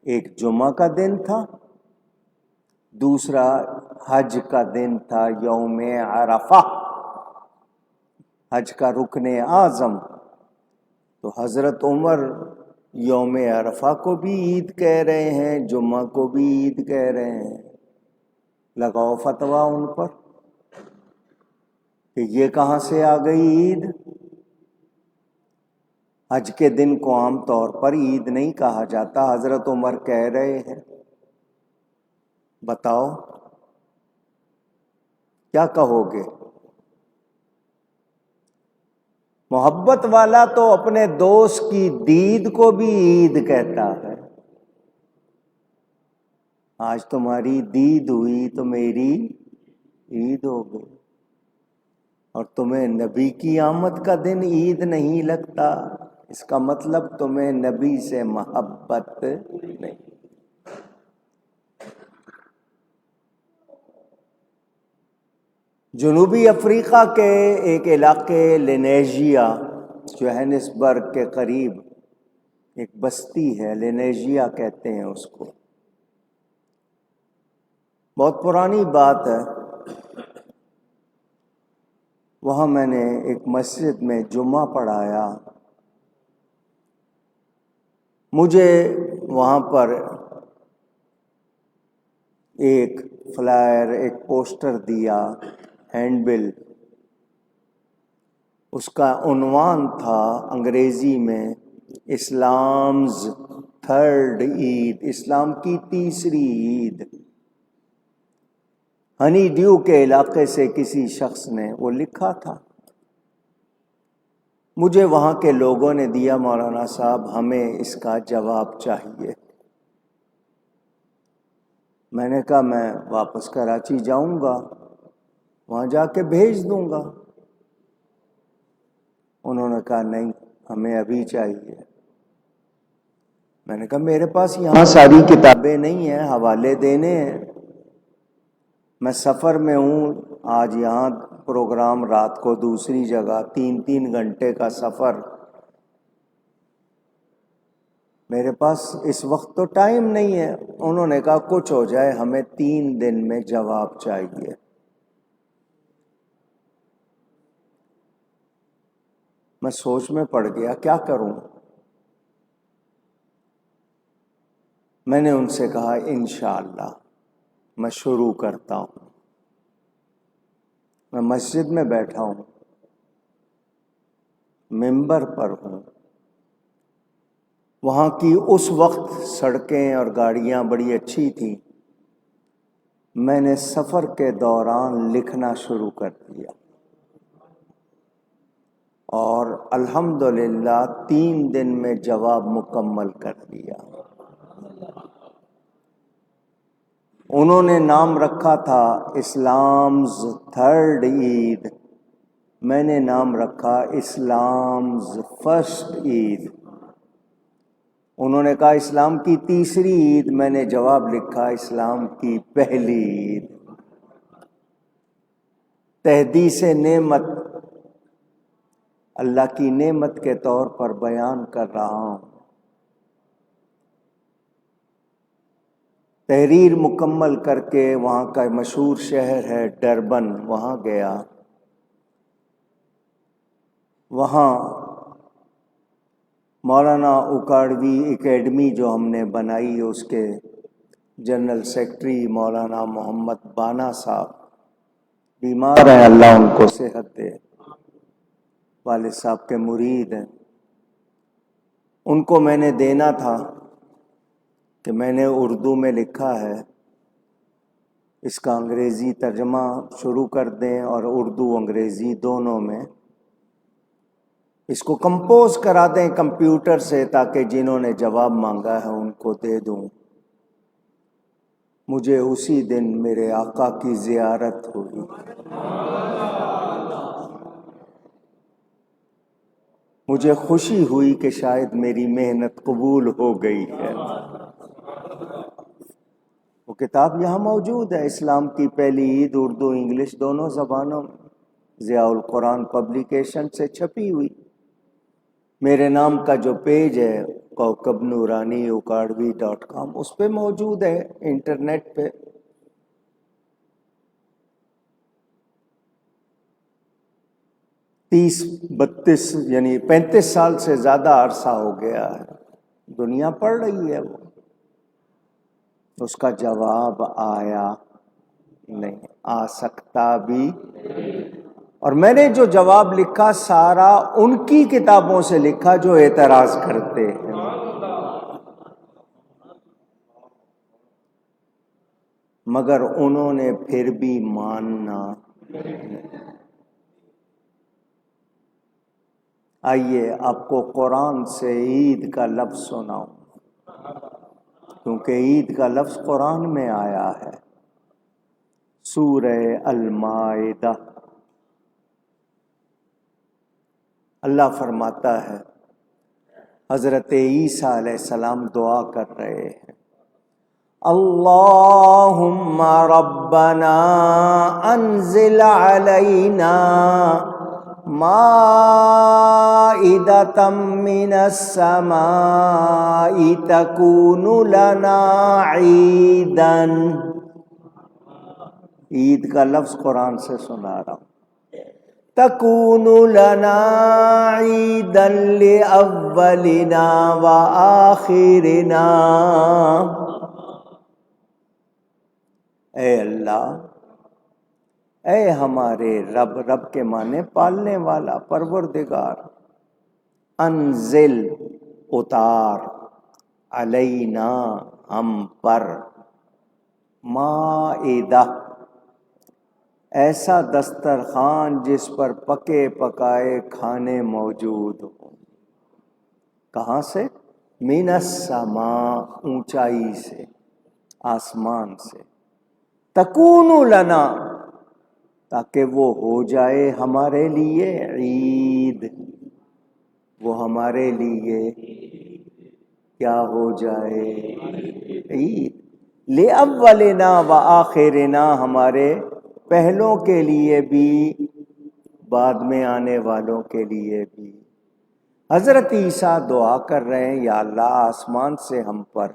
ایک جمعہ کا دن تھا، دوسرا حج کا دن تھا، یوم عرفہ، حج کا رکن اعظم۔ تو حضرت عمر یوم عرفہ کو بھی عید کہہ رہے ہیں، جمعہ کو بھی عید کہہ رہے ہیں۔ لگاؤ فتویٰ ان پر کہ یہ کہاں سے آ گئی عید۔ حج کے دن کو عام طور پر عید نہیں کہا جاتا، حضرت عمر کہہ رہے ہیں۔ بتاؤ کیا کہو گے؟ محبت والا تو اپنے دوست کی دید کو بھی عید کہتا ہے۔ آج تمہاری دید ہوئی تو میری عید ہو گئی، اور تمہیں نبی کی آمد کا دن عید نہیں لگتا، اس کا مطلب تمہیں نبی سے محبت نہیں۔ جنوبی افریقہ کے ایک علاقے لینیجیا، جوہانسبرگ کے قریب ایک بستی ہے، لینیجیا کہتے ہیں اس کو۔ بہت پرانی بات ہے۔ وہاں میں نے ایک مسجد میں جمعہ پڑھایا۔ مجھے وہاں پر ایک فلائر، ایک پوسٹر دیا، ہینڈ بل۔ اس کا عنوان تھا انگریزی میں اسلامز تھرڈ عید، اسلام کی تیسری عید۔ ہنی ڈیو کے علاقے سے کسی شخص نے وہ لکھا تھا۔ مجھے وہاں کے لوگوں نے دیا، مولانا صاحب ہمیں اس کا جواب چاہیے۔ میں نے کہا میں واپس کراچی جاؤں گا، وہاں جا کے بھیج دوں گا۔ انہوں نے کہا نہیں، ہمیں ابھی چاہیے۔ میں نے کہا میرے پاس یہاں ساری کتابیں نہیں ہیں، حوالے دینے ہیں، میں سفر میں ہوں، آج یہاں پروگرام، رات کو دوسری جگہ، 3 گھنٹے کا سفر، میرے پاس اس وقت تو ٹائم نہیں ہے۔ انہوں نے کہا کچھ ہو جائے، ہمیں 3 دن میں جواب چاہیے۔ میں سوچ میں پڑ گیا کیا کروں۔ میں نے ان سے کہا انشاءاللہ میں شروع کرتا ہوں۔ میں مسجد میں بیٹھا ہوں، ممبر پر ہوں۔ وہاں کی اس وقت سڑکیں اور گاڑیاں بڑی اچھی تھیں۔ میں نے سفر کے دوران لکھنا شروع کر دیا، اور الحمدللہ 3 دن میں جواب مکمل کر دیا۔ انہوں نے نام رکھا تھا اسلامز تھرڈ عید، میں نے نام رکھا اسلامز فرسٹ عید۔ انہوں نے کہا اسلام کی تیسری عید، میں نے جواب لکھا اسلام کی پہلی عید۔ تحدیث نعمت اللہ کی نعمت کے طور پر بیان کر رہا ہوں۔ تحریر مکمل کر کے وہاں کا مشہور شہر ہے ڈربن، وہاں گیا۔ وہاں مولانا اکاڑوی اکیڈمی جو ہم نے بنائی، اس کے جنرل سیکرٹری مولانا محمد بانا صاحب بیمار ہیں، اللہ ان کو صحت دے، والد صاحب کے مرید ہیں۔ ان کو میں نے دینا تھا کہ میں نے اردو میں لکھا ہے، اس کا انگریزی ترجمہ شروع کر دیں، اور اردو انگریزی دونوں میں اس کو کمپوز کرا دیں کمپیوٹر سے، تاکہ جنہوں نے جواب مانگا ہے ان کو دے دوں۔ مجھے اسی دن میرے آقا کی زیارت ہوئی۔ مجھے خوشی ہوئی کہ شاید میری محنت قبول ہو گئی ہے۔ وہ کتاب یہاں موجود ہے، اسلام کی پہلی عید، اردو انگلش دونوں زبانوں میں، ضیاء القرآن پبلیکیشن سے چھپی ہوئی۔ میرے نام کا جو پیج ہے کوكب نورانی ukadvi.com، اس پہ موجود ہے انٹرنیٹ پہ۔ 30-32 یعنی 35 سال سے زیادہ عرصہ ہو گیا ہے، دنیا پڑھ رہی ہے وہ، اس کا جواب آیا نہیں، آ سکتا بھی۔ اور میں نے جو جواب لکھا سارا ان کی کتابوں سے لکھا جو اعتراض کرتے ہیں، مگر انہوں نے پھر بھی ماننا۔ آئیے آپ کو قرآن سے عید کا لفظ سناؤں، کیونکہ عید کا لفظ قرآن میں آیا ہے۔ سورہ المائدہ، اللہ فرماتا ہے، حضرت عیسیٰ علیہ السلام دعا کر رہے ہیں، اللہم ربنا انزل علینا مائدۃ من السماء تکون لنا عیداً۔ عید کا لفظ قرآن سے سنا رہا ہوں، تکون لنا عیداً لأولنا وآخرنا۔ اے اللہ، اے ہمارے رب، رب کے معنی پالنے والا، پروردگار، انزل اتار، علینا ہم پر، مائدہ ایسا دسترخوان جس پر پکے پکائے کھانے موجود ہوں۔ کہاں سے؟ من السماء، اونچائی سے، آسمان سے، تکون لنا، تاکہ وہ ہو جائے ہمارے لیے عید، وہ ہمارے لیے کیا ہو جائے؟ عید، لأولنا وآخرنا، ہمارے پہلوں کے لیے بھی بعد میں آنے والوں کے لیے بھی۔ حضرت عیسیٰ دعا کر رہے ہیں، یا اللہ آسمان سے ہم پر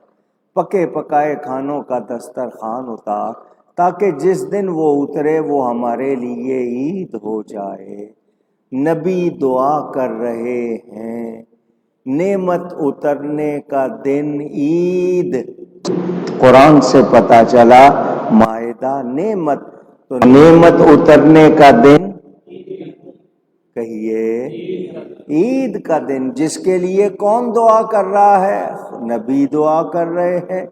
پکے پکائے کھانوں کا دسترخوان اتار، تاکہ جس دن وہ اترے وہ ہمارے لیے عید ہو جائے۔ نبی دعا کر رہے ہیں، نعمت اترنے کا دن عید، قرآن سے پتہ چلا مائدہ نعمت، تو نعمت اترنے کا دن کہیے عید کا دن، جس کے لیے کون دعا کر رہا ہے؟ نبی دعا کر رہے ہیں۔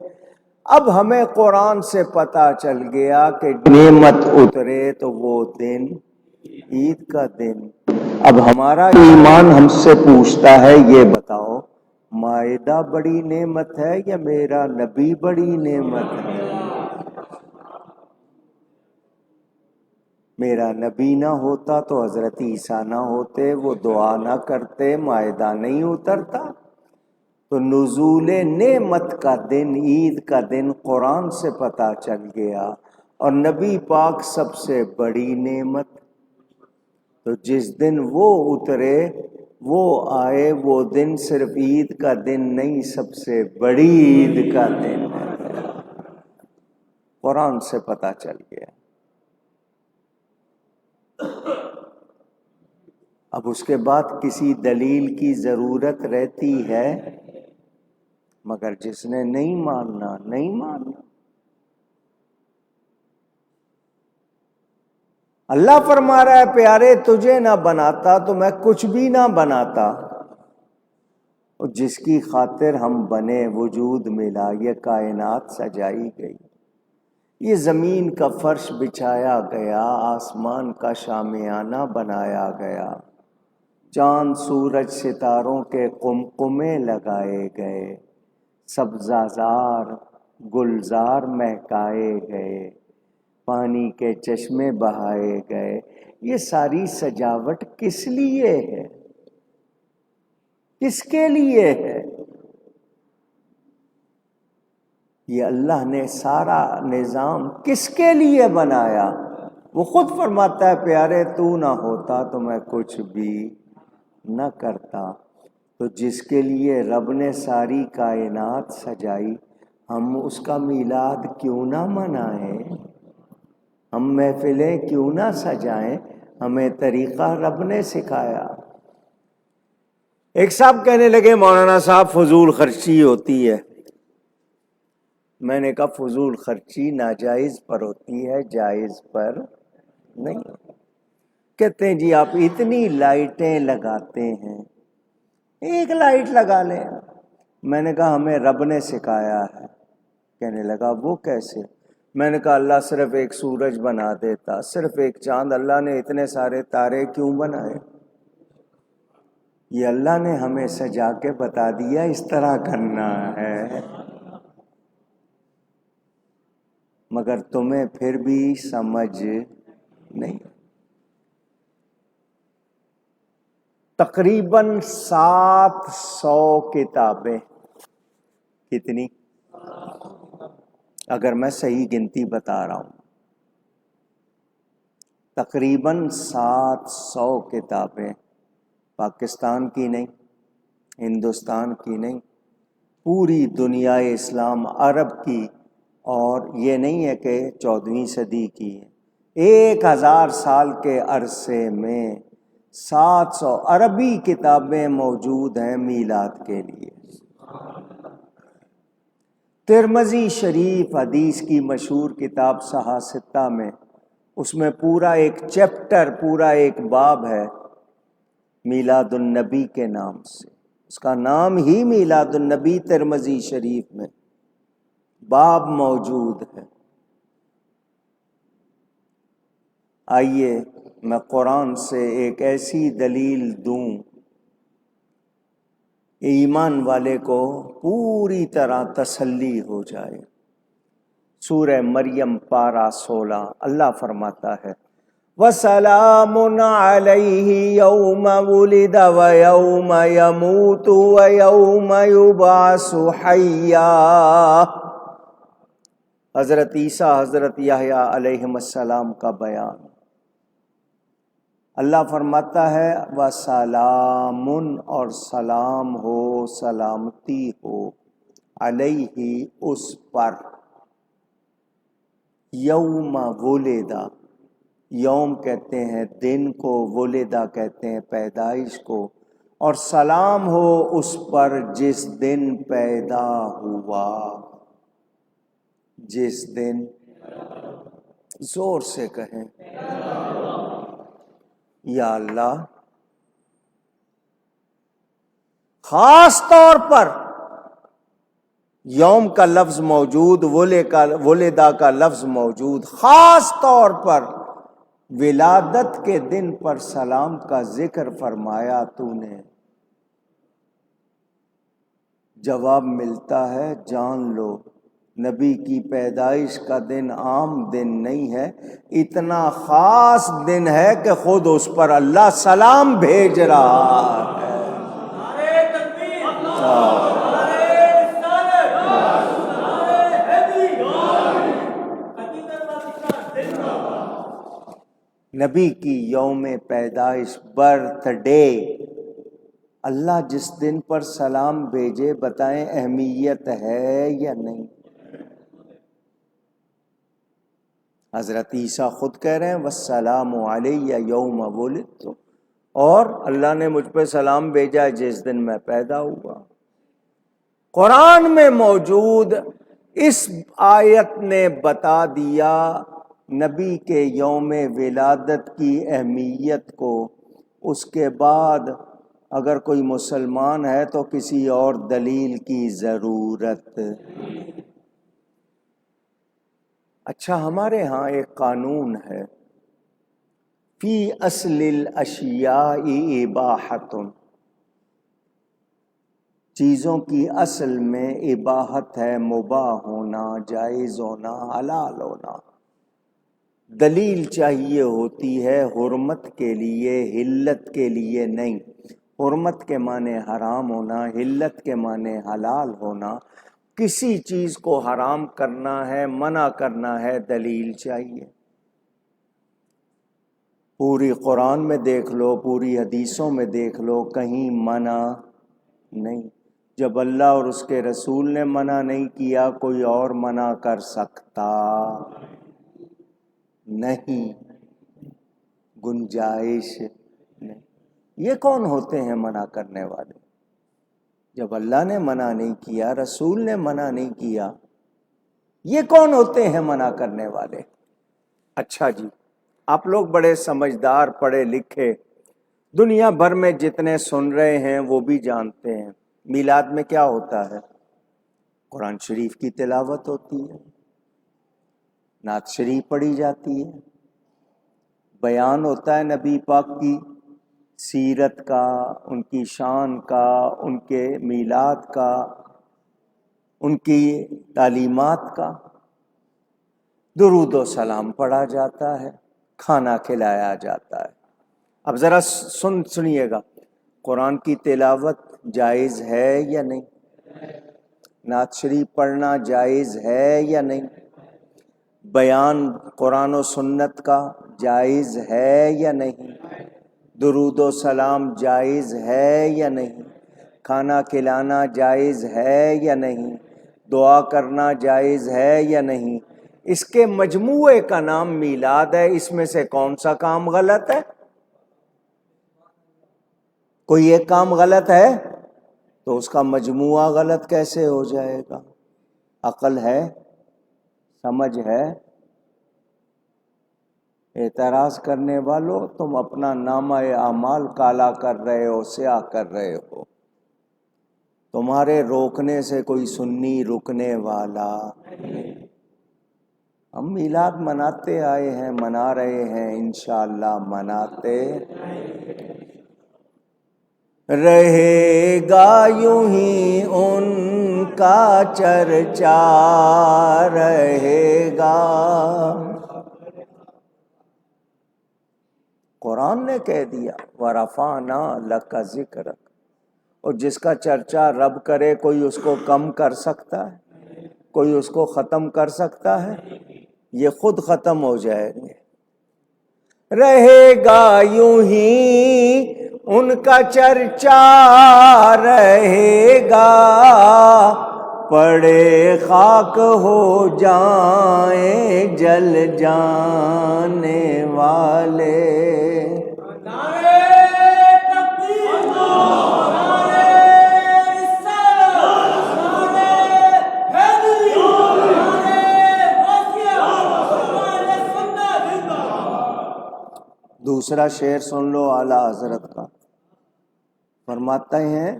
اب ہمیں قرآن سے پتہ چل گیا کہ نعمت اترے تو وہ دن عید کا دن۔ اب ہمارا ایمان ہم سے پوچھتا ہے، یہ بتاؤ مائدہ بڑی نعمت ہے یا میرا نبی بڑی نعمت ہے؟ میرا نبی نہ ہوتا تو حضرت عیسیٰ نہ ہوتے، وہ دعا نہ کرتے، مائدہ نہیں اترتا۔ تو نزول نعمت کا دن، عید کا دن قرآن سے پتہ چل گیا، اور نبی پاک سب سے بڑی نعمت، تو جس دن وہ اترے، وہ آئے، وہ دن صرف عید کا دن نہیں، سب سے بڑی عید کا دن ہے، قرآن سے پتہ چل گیا۔ اب اس کے بعد کسی دلیل کی ضرورت رہتی ہے، مگر جس نے نہیں ماننا نہیں ماننا۔ اللہ فرما رہا ہے، پیارے تجھے نہ بناتا تو میں کچھ بھی نہ بناتا، اور جس کی خاطر ہم بنے، وجود ملا، یہ کائنات سجائی گئی، یہ زمین کا فرش بچھایا گیا، آسمان کا شامیانہ بنایا گیا، چاند سورج ستاروں کے قمقمے لگائے گئے، سبزہ گلزار مہکائے گئے، پانی کے چشمے بہائے گئے۔ یہ ساری سجاوٹ کس لیے ہے؟ کس کے لیے ہے؟ یہ اللہ نے سارا نظام کس کے لیے بنایا؟ وہ خود فرماتا ہے، پیارے تو نہ ہوتا تو میں کچھ بھی نہ کرتا۔ تو جس کے لیے رب نے ساری کائنات سجائی، ہم اس کا میلاد کیوں نہ منائیں؟ ہم محفلیں کیوں نہ سجائیں؟ ہمیں طریقہ رب نے سکھایا۔ ایک صاحب کہنے لگے مولانا صاحب فضول خرچی ہوتی ہے۔ میں نے کہا فضول خرچی ناجائز پر ہوتی ہے، جائز پر نہیں۔ کہتے ہیں جی آپ اتنی لائٹیں لگاتے ہیں، ایک لائٹ لگا لیں۔ میں نے کہا ہمیں رب نے سکھایا ہے۔ کہنے لگا وہ کیسے؟ میں نے کہا اللہ صرف ایک سورج بنا دیتا، صرف ایک چاند، اللہ نے اتنے سارے تارے کیوں بنائے؟ یہ اللہ نے ہمیں سجا کے بتا دیا اس طرح کرنا ہے، مگر تمہیں پھر بھی سمجھ نہیں۔ تقریباً 700 کتابیں، کتنی؟ اگر میں صحیح گنتی بتا رہا ہوں، تقریباً 700 کتابیں، پاکستان کی نہیں، ہندوستان کی نہیں، پوری دنیا اسلام عرب کی، اور یہ نہیں ہے کہ 14ویں صدی کی ہے، 1000 سال کے عرصے میں 700 عربی کتابیں موجود ہیں میلاد کے لیے۔ ترمذی شریف حدیث کی مشہور کتاب صحاح ستہ میں، اس میں پورا ایک چیپٹر، پورا ایک باب ہے میلاد النبی کے نام سے، اس کا نام ہی میلاد النبی ترمذی شریف میں باب موجود ہے۔ آئیے میں قرآن سے ایک ایسی دلیل دوں ایمان والے کو پوری طرح تسلی ہو جائے۔ سورہ مریم پارہ 16 اللہ فرماتا ہے وَسَلَامٌ عَلَيْهِ يَوْمَ وُلِدَ وَيَوْمَ يَمُوتُ وَيَوْمَ يُبْعَثُ حَيًّا۔ حضرت عیسیٰ، حضرت یحییٰ علیہم السلام کا بیان۔ اللہ فرماتا ہے وَسَلَامٌ، اور سلام ہو، سلامتی ہو، علیہ، اس پر، یوم ولدہ، یوم کہتے ہیں دن کو، ولدہ کہتے ہیں پیدائش کو، اور سلام ہو اس پر جس دن پیدا ہوا، جس دن، زور سے کہیں یا اللہ۔ خاص طور پر یوم کا لفظ موجود، ولدہ کا لفظ موجود، خاص طور پر ولادت کے دن پر سلام کا ذکر فرمایا تو نے۔ جواب ملتا ہے جان لو نبی کی پیدائش کا دن عام دن نہیں ہے، اتنا خاص دن ہے کہ خود اس پر اللہ سلام بھیج رہا ہے۔ نبی کی یوم پیدائش، برتھ ڈے، اللہ جس دن پر سلام بھیجے، بتائیں اہمیت ہے یا نہیں؟ حضرت عیسیٰ خود کہہ رہے ہیں وَالسَّلَامُ عَلَيَّ یوم وُلِدتُ، اور اللہ نے مجھ پہ سلام بھیجا جس دن میں پیدا ہوا۔ قرآن میں موجود اس آیت نے بتا دیا نبی کے یوم ولادت کی اہمیت کو۔ اس کے بعد اگر کوئی مسلمان ہے تو کسی اور دلیل کی ضرورت۔ اچھا، ہمارے ہاں ایک قانون ہے فی اصل الاشیاء اباحۃ، چیزوں کی اصل میں اباحت ہے، مباح ہونا، جائز ہونا، حلال ہونا۔ دلیل چاہیے ہوتی ہے حرمت کے لیے، حلت کے لیے نہیں۔ حرمت کے معنی حرام ہونا، حلت کے معنی حلال ہونا۔ کسی چیز کو حرام کرنا ہے، منع کرنا ہے، دلیل چاہیے۔ پوری قرآن میں دیکھ لو، پوری حدیثوں میں دیکھ لو، کہیں منع نہیں. جب اللہ اور اس کے رسول نے منع نہیں کیا کوئی اور منع کر سکتا نہیں, گنجائش نہیں. یہ کون ہوتے ہیں منع کرنے والے؟ جب اللہ نے منع نہیں کیا, رسول نے منع نہیں کیا, یہ کون ہوتے ہیں منع کرنے والے؟ اچھا جی, آپ لوگ بڑے سمجھدار, پڑھے لکھے, دنیا بھر میں جتنے سن رہے ہیں وہ بھی جانتے ہیں میلاد میں کیا ہوتا ہے. قرآن شریف کی تلاوت ہوتی ہے, نعت شریف پڑھی جاتی ہے, بیان ہوتا ہے نبی پاک کی سیرت کا, ان کی شان کا, ان کے میلاد کا, ان کی تعلیمات کا, درود و سلام پڑھا جاتا ہے, کھانا کھلایا جاتا ہے. اب ذرا سنیے گا, قرآن کی تلاوت جائز ہے یا نہیں؟ نعت شریف پڑھنا جائز ہے یا نہیں؟ بیان قرآن و سنت کا جائز ہے یا نہیں؟ درود و سلام جائز ہے یا نہیں؟ کھانا کھلانا جائز ہے یا نہیں؟ دعا کرنا جائز ہے یا نہیں؟ اس کے مجموعے کا نام میلاد ہے. اس میں سے کون سا کام غلط ہے؟ کوئی ایک کام غلط ہے تو اس کا مجموعہ غلط کیسے ہو جائے گا؟ عقل ہے؟ سمجھ ہے؟ اعتراض کرنے والوں, تم اپنا نامہ اعمال کالا کر رہے ہو, سیاہ کر رہے ہو. تمہارے روکنے سے کوئی سنی رکنے والا نہیں. ہم میلاد مناتے آئے ہیں, منا رہے ہیں, انشاءاللہ مناتے رہے گا. یوں ہی ان کا چرچا رہے گا. قرآن نے کہہ دیا وَرَفَعْنَا لَكَ ذِكْرَكَ, اور جس کا چرچا رب کرے کوئی اس کو کم کر سکتا ہے؟ کوئی اس کو ختم کر سکتا ہے؟ یہ خود ختم ہو جائیں گے. رہے گا یوں ہی ان کا چرچا رہے گا, پڑے خاک ہو جائیں جل جانے والے. دوسرا شعر سن لو اعلیٰ حضرت کا, فرماتے ہیں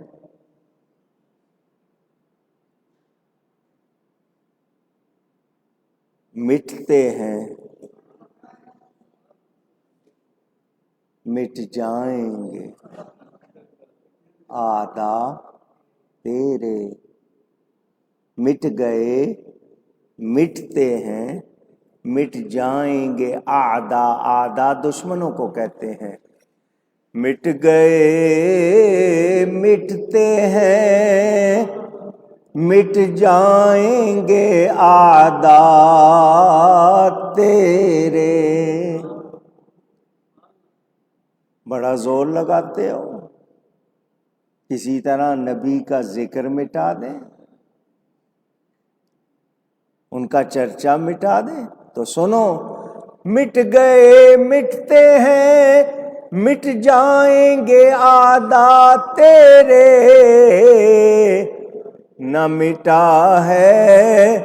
مٹتے ہیں مٹ جائیں گے اعداء تیرے, مٹ گئے مٹتے ہیں مٹ جائیں گے اعداء. اعداء دشمنوں کو کہتے ہیں. مٹ گئے مٹتے ہیں مٹ جائیں گے اعداء تیرے. بڑا زور لگاتے ہو, کسی طرح نبی کا ذکر مٹا دیں, ان کا چرچا مٹا دیں. تو سنو, مٹ گئے مٹتے ہیں مٹ جائیں گے اعداء تیرے, نہ مٹا ہے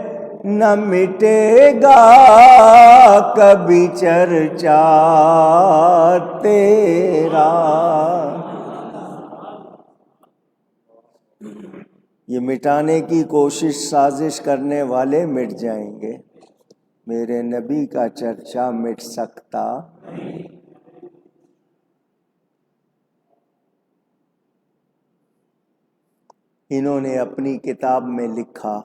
نہ مٹے گا کبھی چرچا تیرا. یہ مٹانے کی کوشش سازش کرنے والے مٹ جائیں گے, میرے نبی کا چرچا مٹ سکتا. انہوں نے اپنی کتاب میں لکھا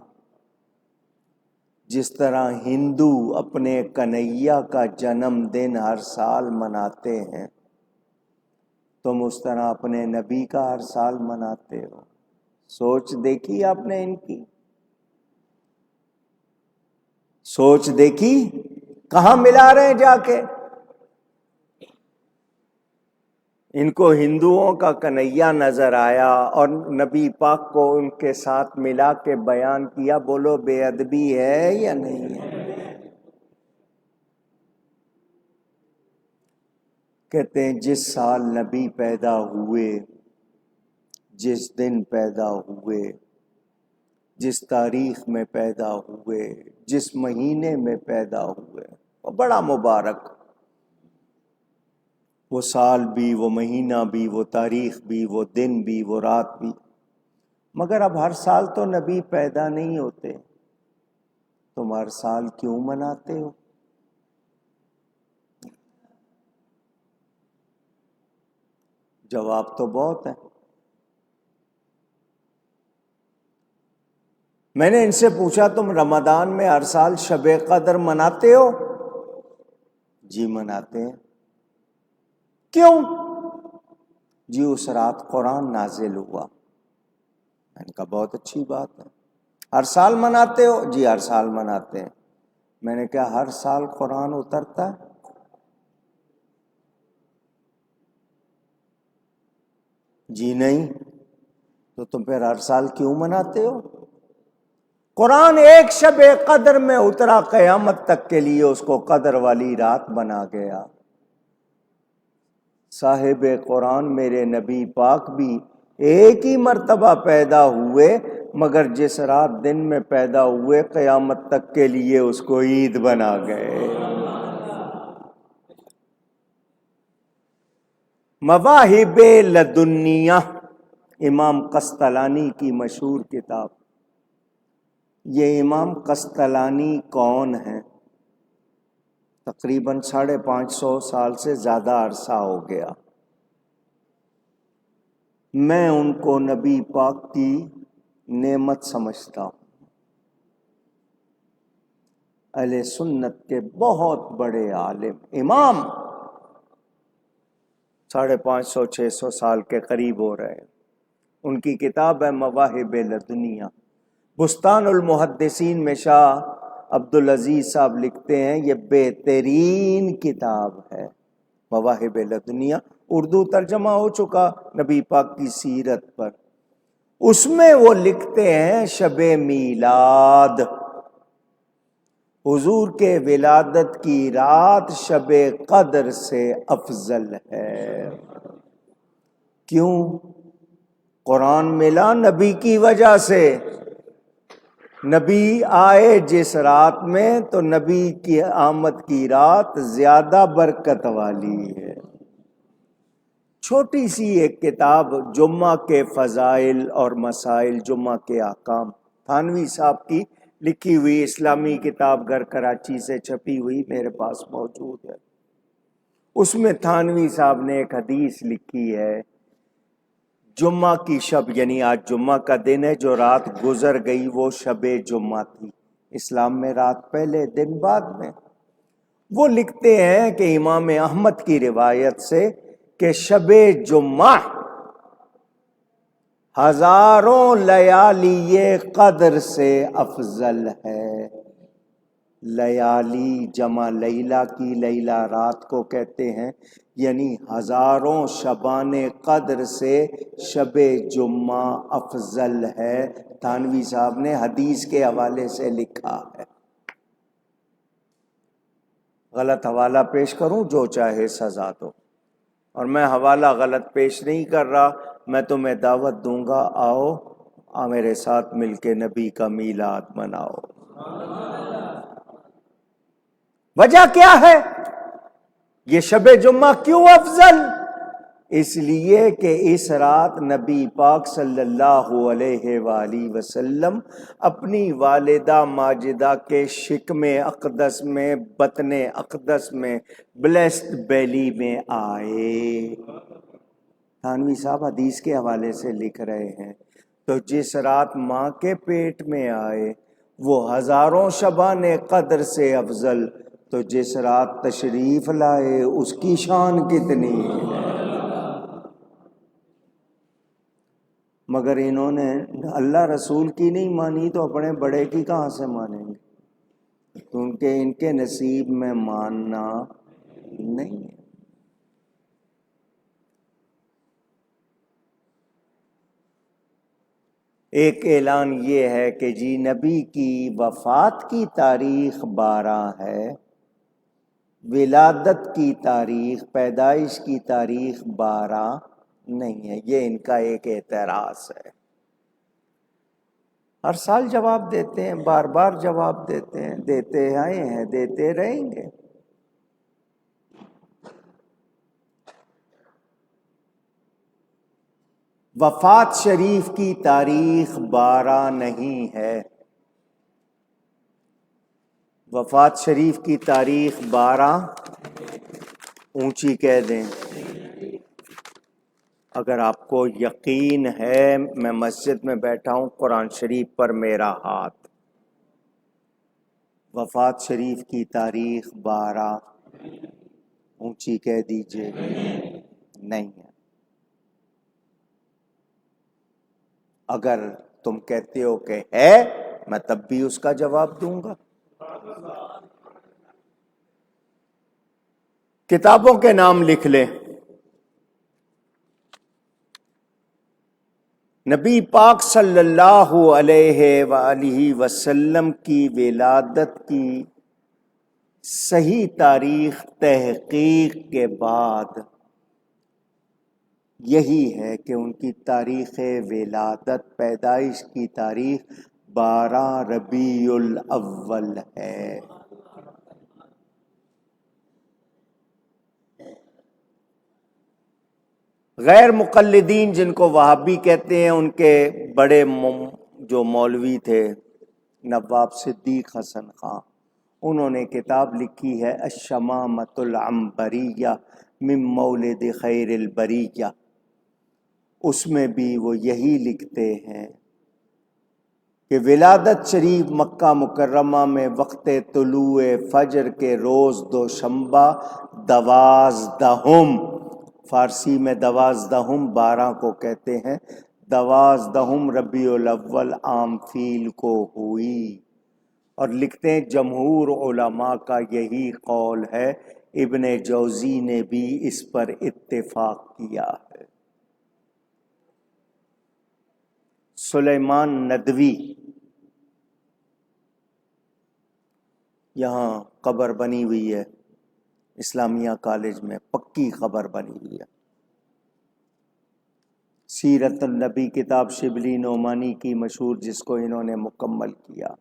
جس طرح ہندو اپنے کنہیا کا جنم دن ہر سال مناتے ہیں, تم اس طرح اپنے نبی کا ہر سال مناتے ہو. سوچ دیکھی آپ نے ان کی؟ سوچ دیکھی کہاں ملا رہے ہیں جا کے؟ ان کو ہندوؤں کا کنہیا نظر آیا اور نبی پاک کو ان کے ساتھ ملا کے بیان کیا. بولو بے ادبی ہے یا نہیں ہے؟ کہتے ہیں جس سال نبی پیدا ہوئے، جس دن پیدا ہوئے، جس تاریخ میں پیدا ہوئے، جس مہینے میں پیدا ہوئے، وہ بڑا مبارک. وہ سال بھی، وہ مہینہ بھی، وہ تاریخ بھی، وہ دن بھی، وہ رات بھی. مگر اب ہر سال تو نبی پیدا نہیں ہوتے، تم ہر سال کیوں مناتے ہو؟ جواب تو بہت ہے. میں نے ان سے پوچھا تم رمضان میں ہر سال شب قدر مناتے ہو؟ جی مناتے ہیں. کیوں؟ جی اس رات قرآن نازل ہوا. میں نے کہا بہت اچھی بات ہے. ہر سال مناتے ہو؟ جی ہر سال مناتے ہیں. میں نے کہا ہر سال قرآن اترتا ہے؟ جی نہیں. تو تم پھر ہر سال کیوں مناتے ہو؟ قرآن ایک شب قدر میں اترا، قیامت تک کے لیے اس کو قدر والی رات بنا گیا. صاحب قرآن میرے نبی پاک بھی ایک ہی مرتبہ پیدا ہوئے، مگر جس رات دن میں پیدا ہوئے قیامت تک کے لیے اس کو عید بنا گئے. مواہب لدنیہ امام قسطلانی کی مشہور کتاب. یہ امام قسطلانی کون ہیں؟ تقریباً 550 سال سے زیادہ عرصہ ہو گیا. میں ان کو نبی پاک کی نعمت سمجھتا ہوں. اہل سنت کے بہت بڑے عالم، امام 550 600 سال کے قریب ہو رہے ہیں. ان کی کتاب ہے مواہب لدنیہ. بستان المحدثین میں شاہ عبدالعزیز صاحب لکھتے ہیں یہ بہترین کتاب ہے مواہب لدنیہ. اردو ترجمہ ہو چکا نبی پاک کی سیرت پر. اس میں وہ لکھتے ہیں شب میلاد، حضور کے ولادت کی رات شب قدر سے افضل ہے. کیوں؟ قرآن ملا نبی کی وجہ سے. نبی آئے جس رات میں تو نبی کی آمد کی رات زیادہ برکت والی ہے. چھوٹی سی ایک کتاب جمعہ کے فضائل اور مسائل، جمعہ کے احکام، تھانوی صاحب کی لکھی ہوئی اسلامی کتاب، گھر کراچی سے چھپی ہوئی، میرے پاس موجود ہے. اس میں تھانوی صاحب نے ایک حدیث لکھی ہے، جمعہ کی شب، یعنی آج جمعہ کا دن ہے، جو رات گزر گئی وہ شب جمعہ تھی. اسلام میں رات پہلے دن بعد میں. وہ لکھتے ہیں کہ امام احمد کی روایت سے کہ شب جمعہ ہزاروں لیالی قدر سے افضل ہے. لیالی جمع لیلہ کی، لیلہ رات کو کہتے ہیں، یعنی ہزاروں شبان قدر سے شب جمعہ افضل ہے. تھانوی صاحب نے حدیث کے حوالے سے لکھا ہے. غلط حوالہ پیش کروں جو چاہے سزا دو، اور میں حوالہ غلط پیش نہیں کر رہا. میں تمہیں دعوت دوں گا، آؤ میرے ساتھ مل کے نبی کا میلاد مناؤ. وجہ کیا ہے؟ یہ شب جمعہ کیوں افضل؟ اس لیے کہ اس رات نبی پاک صلی اللہ علیہ وآلہ وسلم اپنی والدہ ماجدہ کے شکم اقدس میں، بطن اقدس میں، بلیسڈ بیلی میں آئے. تھانوی صاحب حدیث کے حوالے سے لکھ رہے ہیں. تو جس رات ماں کے پیٹ میں آئے وہ ہزاروں شبان قدر سے افضل، تو جس رات تشریف لائے اس کی شان کتنی ہے. مگر انہوں نے اللہ رسول کی نہیں مانی تو اپنے بڑے کی کہاں سے مانیں گے؟ کیونکہ ان کے نصیب میں ماننا نہیں ہے. ایک اعلان یہ ہے کہ جی نبی کی وفات کی تاریخ 12 ہے، ولادت کی تاریخ، پیدائش کی تاریخ 12 نہیں ہے۔ یہ ان کا ایک اعتراض ہے۔ ہر سال جواب دیتے ہیں، بار بار جواب دیتے ہیں، دیتے آئے ہیں، دیتے رہیں گے۔ وفات شریف کی تاریخ 12 نہیں ہے، وفات شریف کی تاریخ 12 اونچی کہہ دیں۔ اگر آپ کو یقین ہے، میں مسجد میں بیٹھا ہوں، قرآن شریف پر میرا ہاتھ، وفات شریف کی تاریخ 12 اونچی کہہ دیجئے، نہیں ہے۔ اگر تم کہتے ہو کہ ہے، میں تب بھی اس کا جواب دوں گا۔ کتابوں کے نام لکھ لیں۔ نبی پاک صلی اللہ علیہ وآلہ وسلم کی ولادت کی صحیح تاریخ تحقیق کے بعد یہی ہے کہ ان کی تاریخ ولادت، پیدائش کی تاریخ 12 ربیع الاول ہے۔ غیر مقلدین جن کو وہابی کہتے ہیں، ان کے بڑے جو مولوی تھے نواب صدیق حسن خان، انہوں نے کتاب لکھی ہے الشمامۃ العنبریہ من مولد خیر البریہ۔ اس میں بھی وہ یہی لکھتے ہیں کہ ولادت شریف مکہ مکرمہ میں وقت طلوع فجر کے روز دوشنبہ 12، فارسی میں 12 12 کو کہتے ہیں، 12 ربیع الاول عام فیل کو ہوئی۔ اور لکھتے ہیں جمہور علماء کا یہی قول ہے، ابن جوزی نے بھی اس پر اتفاق کیا ہے۔ سلیمان ندوی، یہاں قبر بنی ہوئی ہے اسلامیہ کالج میں، پکی خبر بنی ہوئی ہے۔ سیرت النبی کتاب شبلی نعمانی کی مشہور، جس کو انہوں نے مکمل کیا،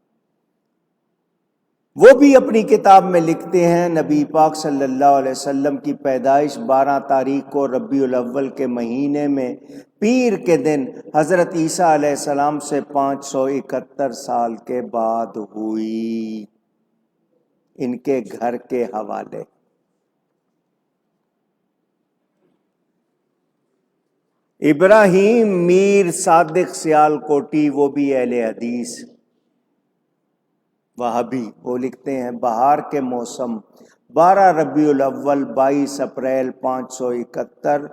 وہ بھی اپنی کتاب میں لکھتے ہیں نبی پاک صلی اللہ علیہ وسلم کی پیدائش 12 تاریخ کو ربیع الاول کے مہینے میں پیر کے دن حضرت عیسیٰ علیہ السلام سے 571 سال کے بعد ہوئی۔ ان کے گھر کے حوالے۔ ابراہیم میر صادق سیالکوٹی، وہ بھی اہل حدیث وہابی، وہ لکھتے ہیں بہار کے موسم 12 ربیع الاول 22 اپریل 571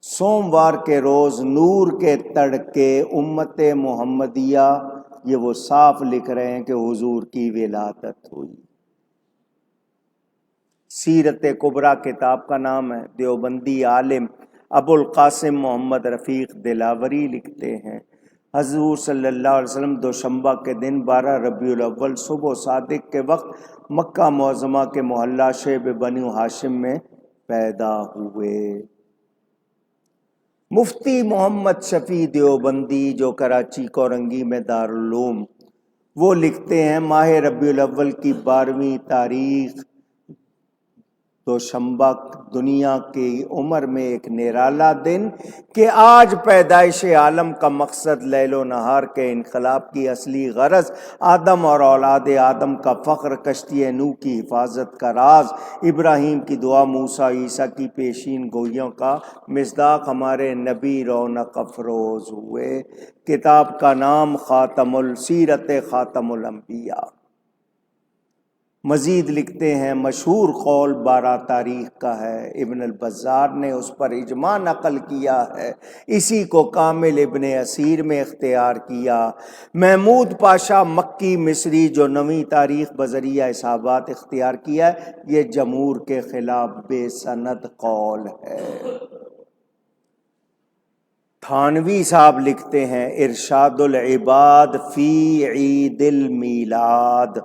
سوموار کے روز نور کے تڑکے امت محمدیہ، یہ وہ صاف لکھ رہے ہیں کہ حضور کی ولادت ہوئی۔ سیرت کبریٰ کتاب کا نام ہے، دیوبندی عالم ابو القاسم محمد رفیق دلاوری لکھتے ہیں حضور صلی اللہ علیہ وسلم دوشنبہ کے دن 12 ربیع الاول صبح و صادق کے وقت مکہ معظمہ کے محلہ شیب بنو ہاشم میں پیدا ہوئے۔ مفتی محمد شفیع دیوبندی جو کراچی کورنگی میں دارالعلوم، وہ لکھتے ہیں ماہ ربیع الاول کی 12ویں تاریخ دوشنبہ دنیا کی عمر میں ایک نرالا دن کہ آج پیدائش عالم کا مقصد لیل و نہار کے انقلاب کی اصلی غرض آدم اور اولاد آدم کا فخر، کشتی نوح کی حفاظت کا راز، ابراہیم کی دعا، موسیٰ عیسیٰ کی پیشین گوئیوں کا مصداق ہمارے نبی رونق افروز ہوئے۔ کتاب کا نام سیرت خاتم الانبیاء۔ مزید لکھتے ہیں مشہور قول 12 تاریخ کا ہے، ابن البزار نے اس پر اجماع نقل کیا ہے، اسی کو کامل ابن اسیر میں اختیار کیا۔ محمود پاشا مکی مصری جو 9ویں تاریخ بذریعہ اصابات اختیار کیا ہے، یہ جمہور کے خلاف بے سند قول ہے۔ تھانوی صاحب لکھتے ہیں ارشاد العباد فی عید المیلاد،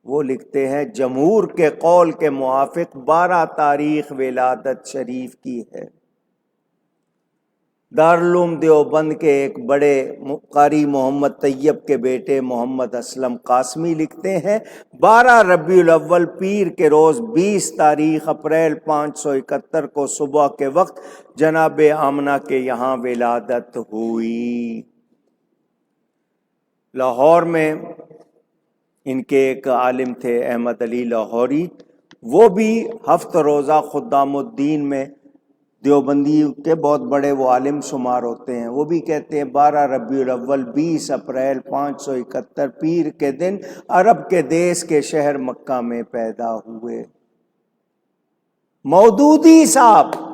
وہ لکھتے ہیں جمہور کے قول کے موافق 12 تاریخ ولادت شریف کی ہے۔ دارالعلوم دیوبند کے ایک بڑے قاری محمد طیب کے بیٹے محمد اسلم قاسمی لکھتے ہیں 12 ربیع الاول پیر کے روز 20 تاریخ اپریل 571 کو صبح کے وقت جناب آمنہ کے یہاں ولادت ہوئی۔ لاہور میں ان کے ایک عالم تھے احمد علی لاہوری، وہ بھی ہفت روزہ خدام الدین میں دیوبندی کے بہت بڑے وہ عالم شمار ہوتے ہیں، وہ بھی کہتے ہیں 12 ربیع الاول 20 اپریل 571 پیر کے دن عرب کے دیس کے شہر مکہ میں پیدا ہوئے۔ مودودی صاحب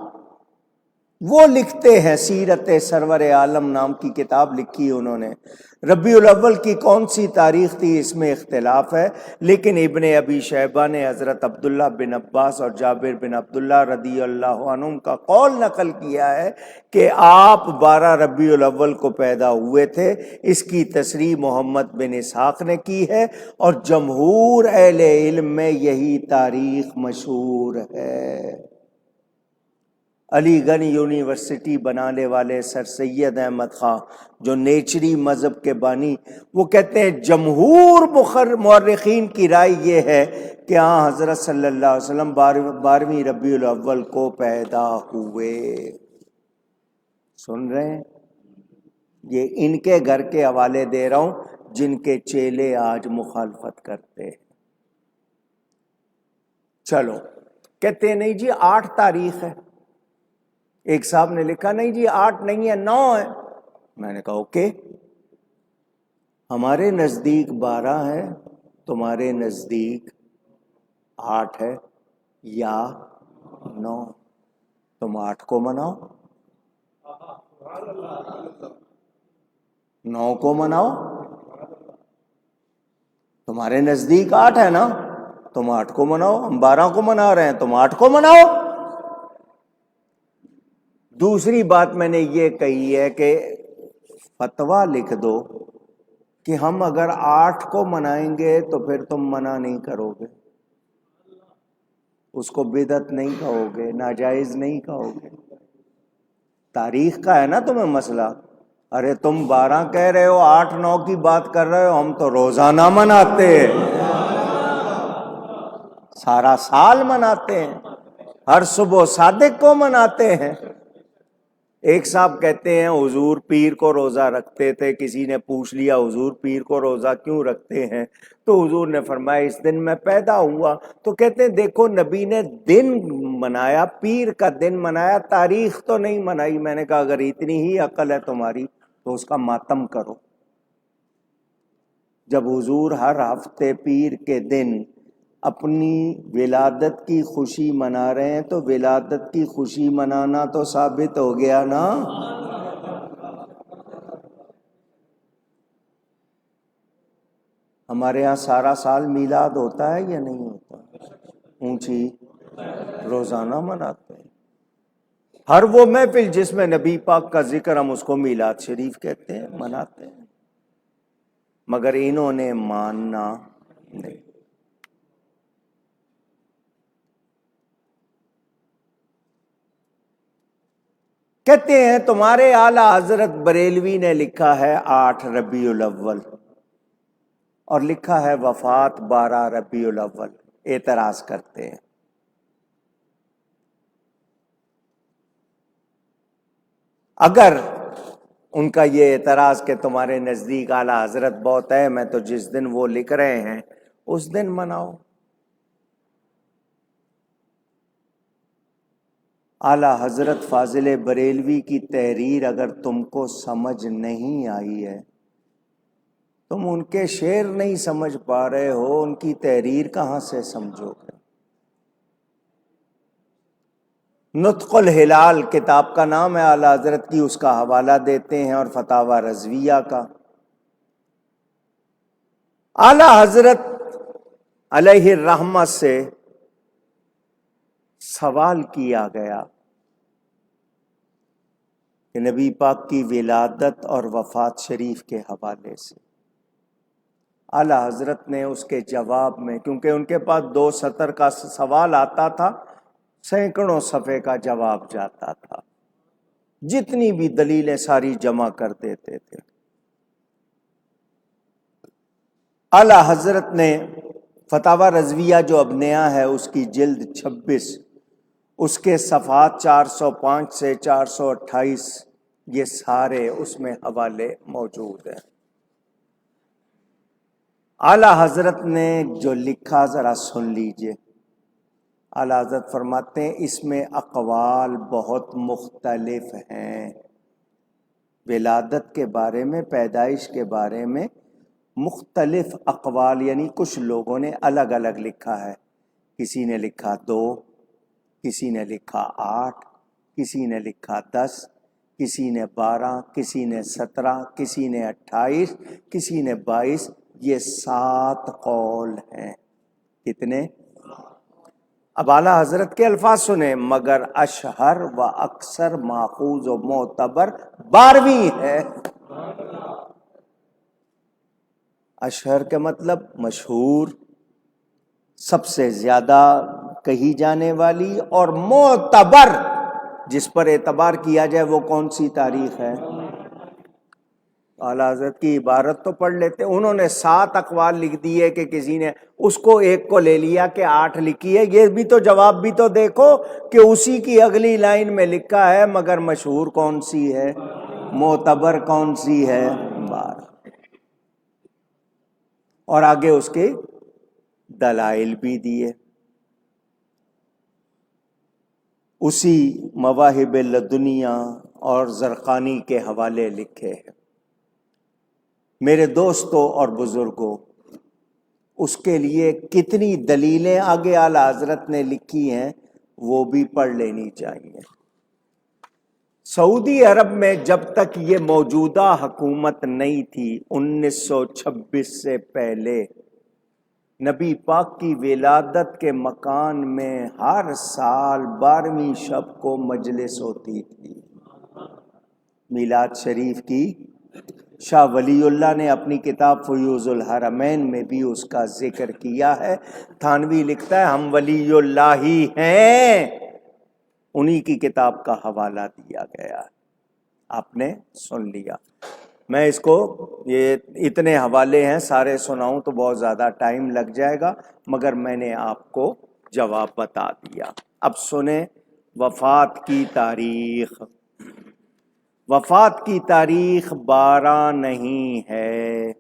وہ لکھتے ہیں، سیرت سرور عالم نام کی کتاب لکھی انہوں نے، ربیع الاول کی کون سی تاریخ تھی اس میں اختلاف ہے، لیکن ابن ابی شیبہ نے حضرت عبداللہ بن عباس اور جابر بن عبداللہ رضی اللہ عنہم کا قول نقل کیا ہے کہ آپ 12 ربیع الاول کو پیدا ہوئے تھے۔ اس کی تصریح محمد بن اسحاق نے کی ہے اور جمہور اہل علم میں یہی تاریخ مشہور ہے۔ علی گڑھ یونیورسٹی بنانے والے سر سید احمد خان جو نیچری مذہب کے بانی، وہ کہتے ہیں جمہور مورخین کی رائے یہ ہے کہ ہاں حضرت صلی اللہ علیہ وسلم 12ویں ربیع الاول کو پیدا ہوئے۔ سن رہے ہیں؟ یہ ان کے گھر کے حوالے دے رہا ہوں جن کے چیلے آج مخالفت کرتے ہیں۔ چلو کہتے ہیں نہیں جی 8 تاریخ ہے، ایک صاحب نے لکھا نہیں جی 8 نہیں ہے 9 ہے، میں نے کہا اوکے، ہمارے نزدیک 12 ہے، تمہارے نزدیک 8 ہے یا 9، تم 8 کو مناؤ، 9 کو مناؤ، تمہارے نزدیک 8 ہے نا، تم 8 کو مناؤ، ہم 12 کو منا رہے ہیں، تم 8 کو مناؤ۔ دوسری بات میں نے یہ کہی ہے کہ فتویٰ لکھ دو کہ ہم اگر 8 کو منائیں گے تو پھر تم منع نہیں کرو گے، اس کو بدعت نہیں کہو گے، ناجائز نہیں کہو گے، تاریخ کا ہے نا تمہیں مسئلہ۔ ارے تم 12 کہہ رہے ہو، 8 9 کی بات کر رہے ہو، ہم تو روزانہ مناتے ہیں، سارا سال مناتے ہیں، ہر صبح صادق کو مناتے ہیں۔ ایک صاحب کہتے ہیں حضور پیر کو روزہ رکھتے تھے، کسی نے پوچھ لیا حضور پیر کو روزہ کیوں رکھتے ہیں، تو حضور نے فرمایا اس دن میں پیدا ہوا۔ تو کہتے ہیں دیکھو نبی نے دن منایا، پیر کا دن منایا، تاریخ تو نہیں منائی۔ میں نے کہا اگر اتنی ہی عقل ہے تمہاری تو اس کا ماتم کرو۔ جب حضور ہر ہفتے پیر کے دن اپنی ولادت کی خوشی منا رہے ہیں تو ولادت کی خوشی منانا تو ثابت ہو گیا نا۔ ہمارے ہاں سارا سال میلاد ہوتا ہے یا نہیں ہوتا؟ اونچی روزانہ مناتے ہیں۔ ہر وہ محفل جس میں نبی پاک کا ذکر، ہم اس کو میلاد شریف کہتے ہیں، مناتے ہیں، مگر انہوں نے ماننا نہیں۔ کہتے ہیں تمہارے اعلیٰ حضرت بریلوی نے لکھا ہے 8 ربیع الاول اور لکھا ہے وفات 12 ربیع الاول، اعتراض کرتے ہیں۔ اگر ان کا یہ اعتراض کہ تمہارے نزدیک اعلیٰ حضرت بہت ہے، میں تو جس دن وہ لکھ رہے ہیں اس دن مناؤ۔ اعلیٰ حضرت فاضل بریلوی کی تحریر اگر تم کو سمجھ نہیں آئی ہے، تم ان کے شعر نہیں سمجھ پا رہے ہو، ان کی تحریر کہاں سے سمجھو گے؟ نطق الہلال کتاب کا نام ہے اعلیٰ حضرت کی، اس کا حوالہ دیتے ہیں، اور فتاوی رضویہ کا۔ اعلیٰ حضرت علیہ الرحمہ سے سوال کیا گیا کہ نبی پاک کی ولادت اور وفات شریف کے حوالے سے اعلیٰ حضرت نے اس کے جواب میں، کیونکہ ان کے پاس 2 سطر کا سوال آتا تھا، سینکڑوں صفحے کا جواب جاتا تھا، جتنی بھی دلیلیں ساری جمع کر دیتے تھے۔ اعلیٰ حضرت نے فتاوی رضویہ جو اب نیا ہے اس کی جلد 26، اس کے صفحات 405 سے 428، یہ سارے اس میں حوالے موجود ہیں۔ اعلیٰ حضرت نے جو لکھا ذرا سن لیجئے۔ اعلیٰ حضرت فرماتے ہیں اس میں اقوال بہت مختلف ہیں، ولادت کے بارے میں، پیدائش کے بارے میں مختلف اقوال، یعنی کچھ لوگوں نے الگ الگ لکھا ہے۔ کسی نے لکھا 2، کسی نے لکھا 8، کسی نے لکھا 10، کسی نے 12، کسی نے 17، کسی نے 28، کسی نے 22، یہ 7 قول ہیں۔ کتنے؟ اب اعلیٰ حضرت کے الفاظ سنیں، مگر اشہر و اکثر ماخوذ و معتبر 12ویں ہے۔ اشہر کا مطلب مشہور، سب سے زیادہ کہی جانے والی، اور معتبر جس پر اعتبار کیا جائے وہ کون سی تاریخ ہے؟ اعلیٰ حضرت کی عبارت تو پڑھ لیتے، انہوں نے 7 اقوال لکھ دیے کہ کسی نے اس کو ایک کو لے لیا کہ 8 لکھی ہے۔ یہ بھی تو جواب بھی تو دیکھو کہ اسی کی اگلی لائن میں لکھا ہے مگر مشہور کون سی ہے، معتبر کون سی ہے؟ 12۔ اور آگے اس کے دلائل بھی دیے، اسی مواہب لدنیہ اور زرقانی کے حوالے لکھے ہیں۔ میرے دوستوں اور بزرگوں، اس کے لیے کتنی دلیلیں آگے اعلیٰ حضرت نے لکھی ہیں وہ بھی پڑھ لینی چاہیے۔ سعودی عرب میں جب تک یہ موجودہ حکومت نہیں تھی، 1926 سے پہلے نبی پاک کی ولادت کے مکان میں ہر سال 12ویں شب کو مجلس ہوتی تھی میلاد شریف کی۔ شاہ ولی اللہ نے اپنی کتاب فیوض الحرمین میں بھی اس کا ذکر کیا ہے۔ تھانوی لکھتا ہے ہم ولی اللہ ہی ہیں، انہی کی کتاب کا حوالہ دیا گیا ہے، آپ نے سن لیا۔ میں اس کو، یہ اتنے حوالے ہیں، سارے سناؤں تو بہت زیادہ ٹائم لگ جائے گا، مگر میں نے آپ کو جواب بتا دیا۔ اب سنیں وفات کی تاریخ۔ وفات کی تاریخ 12 نہیں ہے۔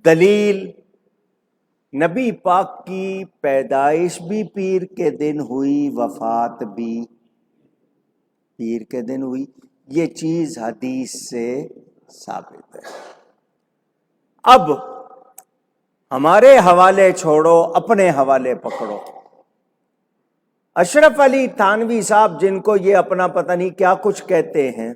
دلیل، نبی پاک کی پیدائش بھی پیر کے دن ہوئی، وفات بھی پیر کے دن ہوئی، یہ چیز حدیث سے ثابت ہے۔ اب ہمارے حوالے چھوڑو، اپنے حوالے پکڑو۔ اشرف علی تھانوی صاحب، جن کو یہ اپنا پتہ نہیں کیا کچھ کہتے ہیں،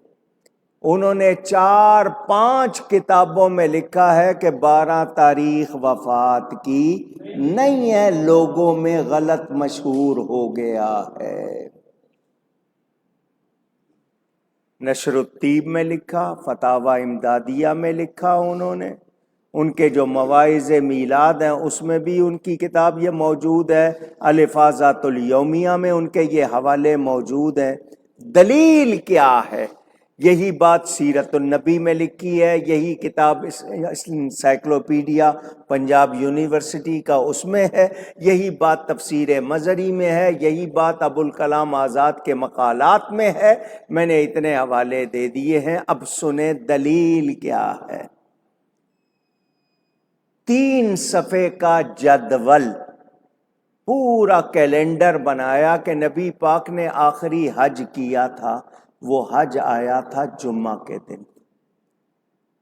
انہوں نے 4-5 کتابوں میں لکھا ہے کہ 12 تاریخ وفات کی نہیں ہے، لوگوں میں غلط مشہور ہو گیا ہے۔ نشر الطیب میں لکھا، فتاوی امدادیہ میں لکھا انہوں نے، ان کے جو مواعظ میلاد ہیں اس میں بھی ان کی کتاب یہ موجود ہے، الافاظات الیومیہ میں ان کے یہ حوالے موجود ہیں۔ دلیل کیا ہے؟ یہی بات سیرت النبی میں لکھی ہے، یہی کتاب انسائکلوپیڈیا پنجاب یونیورسٹی کا اس میں ہے، یہی بات تفسیر مظہری میں ہے، یہی بات ابوالکلام آزاد کے مقالات میں ہے۔ میں نے اتنے حوالے دے دیے ہیں، اب سنیں دلیل کیا ہے۔ 3 صفحے کا جدول، پورا کیلنڈر بنایا کہ نبی پاک نے آخری حج کیا تھا، وہ حج آیا تھا جمعہ کے دن۔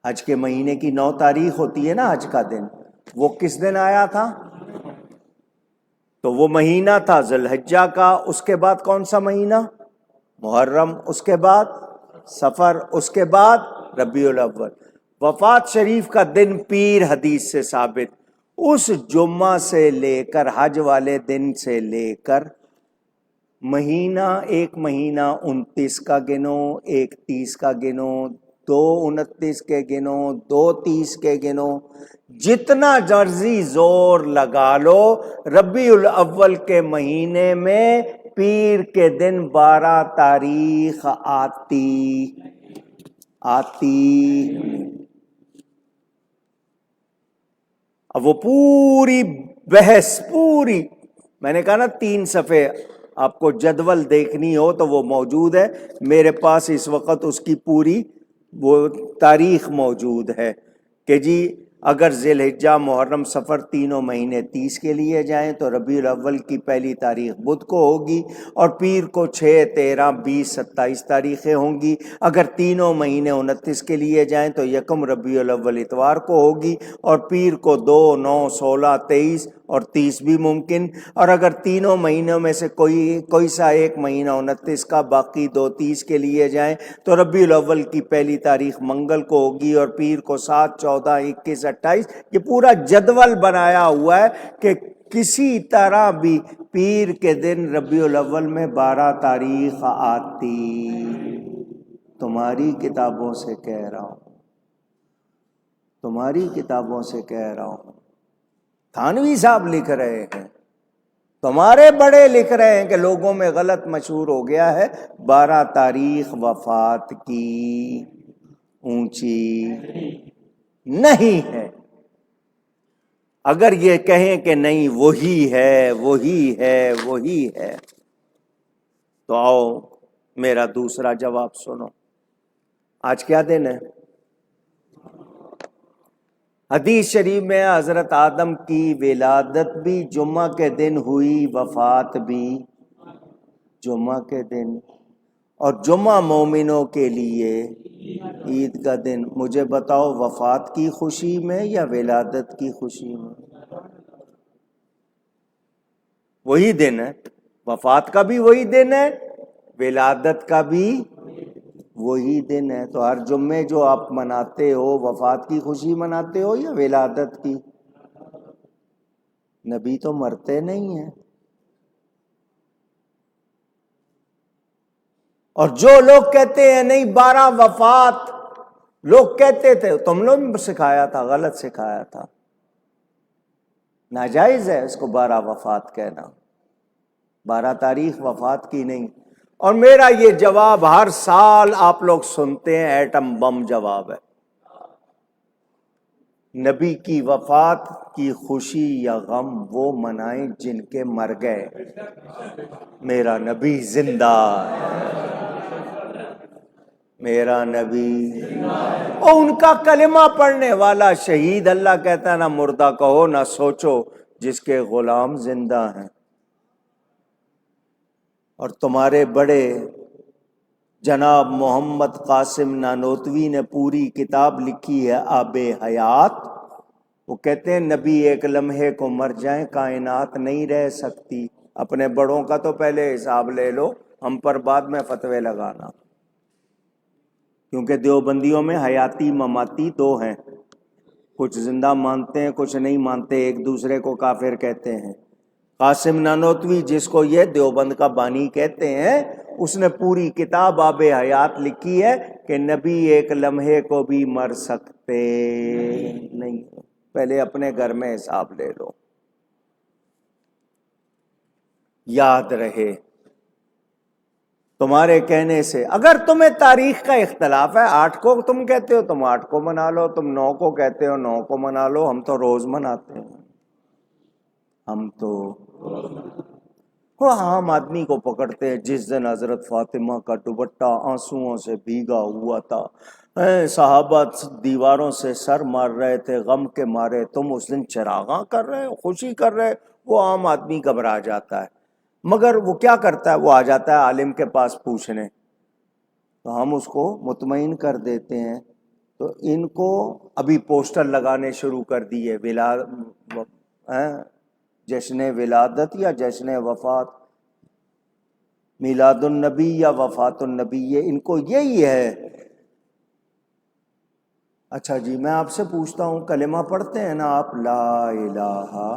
حج کے مہینے کی 9 تاریخ ہوتی ہے نا حج کا دن، وہ کس دن آیا تھا؟ تو وہ مہینہ تھا ذی الحجہ کا، اس کے بعد کون سا مہینہ؟ محرم، اس کے بعد صفر، اس کے بعد ربیع الاول۔ وفات شریف کا دن پیر حدیث سے ثابت، اس جمعہ سے لے کر حج والے دن سے لے کر مہینہ ایک مہینہ 29 کا گنو، ایک 30 کا گنو، 2 29 کے گنو، 2 30 کے گنو، جتنا مرضی زور لگا لو، ربیع الاول کے مہینے میں پیر کے دن 12 تاریخ آتی۔ اب وہ پوری بحث، پوری میں نے کہا نا 3 صفحے، آپ کو جدول دیکھنی ہو تو وہ موجود ہے میرے پاس اس وقت، اس کی پوری وہ تاریخ موجود ہے کہ جی اگر ذی الحجہ محرم سفر تینوں مہینے 30 کے لیے جائیں تو ربیع الاول کی پہلی تاریخ بدھ کو ہوگی، اور پیر کو 6 13 20 27 تاریخیں ہوں گی۔ اگر تینوں مہینے 29 کے لیے جائیں تو یکم ربیع الاول اتوار کو ہوگی، اور پیر کو 2 9 16 23 اور 30 بھی ممکن۔ اور اگر تینوں مہینوں میں سے کوئی سا ایک مہینہ 29 کا، باقی 2 30 کے لیے جائیں تو ربیع الاول کی پہلی تاریخ منگل کو ہوگی، اور پیر کو 7 14 21 28۔ یہ پورا جدول بنایا ہوا ہے کہ کسی طرح بھی پیر کے دن ربیع الاول میں 12 تاریخ آتی۔ تمہاری کتابوں سے کہہ رہا ہوں، تمہاری کتابوں سے کہہ رہا ہوں۔ تھانوی صاحب لکھ رہے ہیں، تمہارے بڑے لکھ رہے ہیں کہ لوگوں میں غلط مشہور ہو گیا ہے 12 تاریخ وفات کی، اونچی نہیں ہے۔ اگر یہ کہیں کہ نہیں وہی ہے وہی ہے وہی ہے، تو آؤ میرا دوسرا جواب سنو۔ آج کیا دن ہے؟ حدیث شریف میں حضرت آدم کی ولادت بھی جمعہ کے دن ہوئی، وفات بھی جمعہ کے دن، اور جمعہ مومنوں کے لیے عید کا دن۔ مجھے بتاؤ وفات کی خوشی میں یا ولادت کی خوشی میں؟ وہی دن ہے، وفات کا بھی وہی دن ہے، ولادت کا بھی وہی دن ہے۔ تو ہر جمعے جو آپ مناتے ہو وفات کی خوشی مناتے ہو یا ولادت کی؟ نبی تو مرتے نہیں ہیں۔ اور جو لوگ کہتے ہیں نہیں 12 وفات، لوگ کہتے تھے، تم لوگ بھی سکھایا تھا، غلط سکھایا تھا، ناجائز ہے اس کو 12 وفات کہنا، 12 تاریخ وفات کی نہیں۔ اور میرا یہ جواب ہر سال آپ لوگ سنتے ہیں، ایٹم بم جواب ہے۔ نبی کی وفات کی خوشی یا غم وہ منائیں جن کے مر گئے، میرا نبی زندہ ہے، میرا نبی، اور ان کا کلمہ پڑھنے والا شہید، اللہ کہتا ہے نہ مردہ کہو نہ سوچو جس کے غلام زندہ ہیں۔ اور تمہارے بڑے جناب محمد قاسم نانوتوی نے پوری کتاب لکھی ہے آب حیات، وہ کہتے ہیں نبی ایک لمحے کو مر جائیں کائنات نہیں رہ سکتی۔ اپنے بڑوں کا تو پہلے حساب لے لو، ہم پر بعد میں فتوے لگانا، کیونکہ دیوبندیوں میں حیاتی مماتی 2 ہیں، کچھ زندہ مانتے ہیں کچھ نہیں مانتے، ایک دوسرے کو کافر کہتے ہیں۔ قاسم نانوتوی جس کو یہ دیوبند کا بانی کہتے ہیں، اس نے پوری کتاب آب حیات لکھی ہے کہ نبی ایک لمحے کو بھی مر سکتے نہیں۔ پہلے اپنے گھر میں حساب لے لو، یاد رہے تمہارے کہنے سے۔ اگر تمہیں تاریخ کا اختلاف ہے، 8 کو تم کہتے ہو تم 8 کو منا لو، تم 9 کو کہتے ہو 9 کو منا لو، ہم تو روز مناتے ہیں، ہم تو وہ عام آدمی کو پکڑتے ہیں۔ جس دن حضرت فاطمہ کا دوپٹہ آنسوؤں سے بھیگا ہوا تھا، صحابہ دیواروں سے سر مار رہے تھے غم کے مارے، تم اس دن چراغاں کر رہے ہو، خوشی کر رہے، وہ عام آدمی گھبرا جاتا ہے۔ مگر وہ کیا کرتا ہے، وہ آ جاتا ہے عالم کے پاس پوچھنے، تو ہم اس کو مطمئن کر دیتے ہیں۔ تو ان کو ابھی پوسٹر لگانے شروع کر دیے، جشن ولادت یا جشن وفات، میلاد النبی یا وفات النبی، یہ ان کو یہی ہے۔ اچھا جی، میں آپ سے پوچھتا ہوں، کلمہ پڑھتے ہیں نا آپ، لا الہ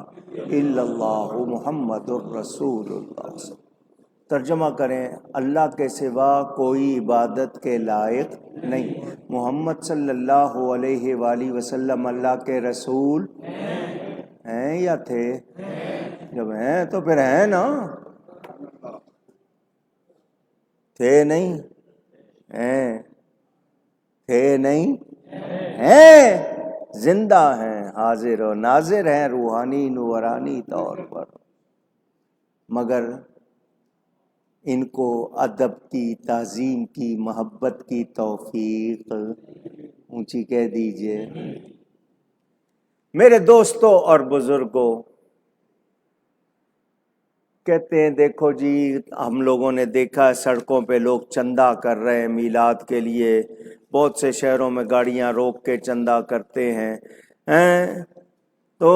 الا اللہ محمد الرسول اللہ؟ ترجمہ کریں، اللہ کے سوا کوئی عبادت کے لائق نہیں۔ محمد صلی اللہ علیہ وآلہ وسلم اللہ کے رسول ہیں یا تھے؟ جب ہیں تو پھر ہیں نا، تھے نہیں؟ ہیں، تھے نہیں؟ ہیں، زندہ ہیں، حاضر و ناظر ہیں روحانی نورانی طور پر، مگر ان کو ادب کی، تعظیم کی، محبت کی توفیق اونچی کہہ دیجئے۔ میرے دوستوں اور بزرگوں، کہتے ہیں دیکھو جی، ہم لوگوں نے دیکھا ہے سڑکوں پہ لوگ چندہ کر رہے ہیں میلاد کے لیے، بہت سے شہروں میں گاڑیاں روک کے چندہ کرتے ہیں۔ تو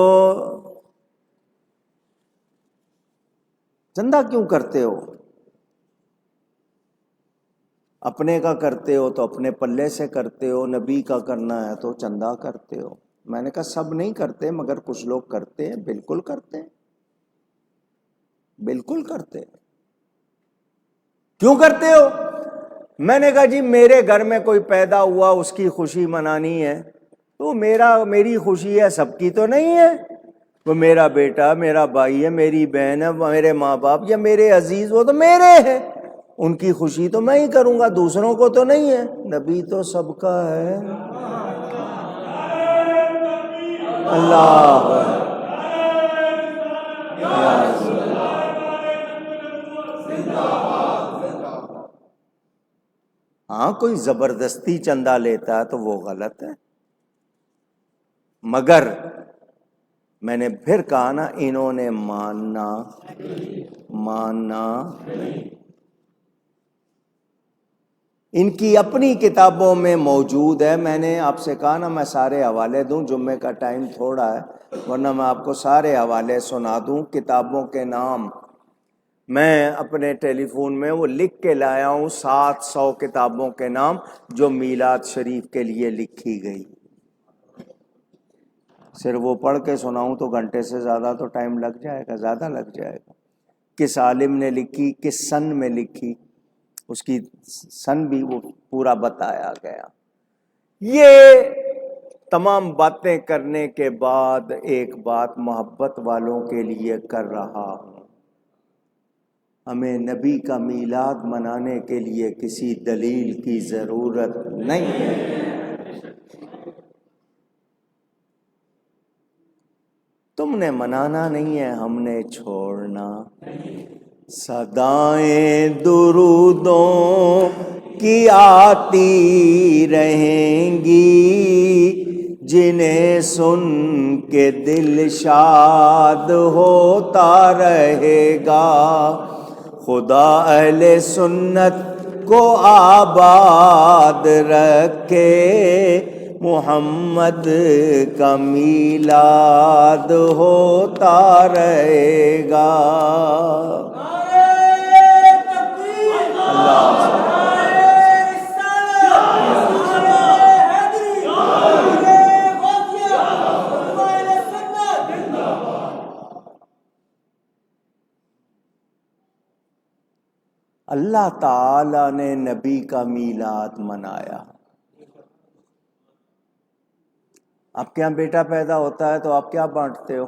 چندہ کیوں کرتے ہو؟ اپنے کا کرتے ہو تو اپنے پلے سے کرتے ہو، نبی کا کرنا ہے تو چندہ کرتے ہو۔ میں نے کہا سب نہیں کرتے، مگر کچھ لوگ کرتے ہیں، بالکل کرتے ہیں، بالکل کرتے ہیں۔ کیوں کرتے ہو؟ میں نے کہا جی میرے گھر میں کوئی پیدا ہوا، اس کی خوشی منانی ہے، تو میری خوشی ہے، سب کی تو نہیں ہے۔ وہ میرا بیٹا، میرا بھائی ہے، میری بہن ہے، میرے ماں باپ یا میرے عزیز، وہ تو میرے ہیں، ان کی خوشی تو میں ہی کروں گا، دوسروں کو تو نہیں ہے۔ نبی تو سب کا ہے۔ اللہ ہاں، کوئی زبردستی چندہ لیتا ہے تو وہ غلط ہے، مگر میں نے پھر کہا نا، انہوں نے ماننا ان کی اپنی کتابوں میں موجود ہے۔ میں نے آپ سے کہا نا میں سارے حوالے دوں، جمعے کا ٹائم تھوڑا ہے، ورنہ میں آپ کو سارے حوالے سنا دوں، کتابوں کے نام میں اپنے ٹیلی فون میں وہ لکھ کے لایا ہوں، 700 کتابوں کے نام جو میلاد شریف کے لیے لکھی گئی۔ صرف وہ پڑھ کے سناؤں تو گھنٹے سے زیادہ تو ٹائم لگ جائے گا، زیادہ لگ جائے گا۔ کس عالم نے لکھی، کس سن میں لکھی، اس کی سن بھی وہ پورا بتایا گیا۔ یہ تمام باتیں کرنے کے بعد ایک بات محبت والوں کے لیے کر رہا ہوں، ہمیں نبی کا میلاد منانے کے لیے کسی دلیل کی ضرورت نہیں ہے۔ تم نے منانا نہیں ہے، ہم نے چھوڑنا۔ صدائیں درودوں کی آتی رہیں گی، جنہیں سن کے دل شاد ہوتا رہے گا۔ خدا اہل سنت کو آباد رکھے، محمد کا میلاد ہوتا رہے گا۔ اللہ تعالی نے نبی کا میلاد منایا۔ آپ کے یہاں بیٹا پیدا ہوتا ہے تو آپ کیا بانٹتے ہو؟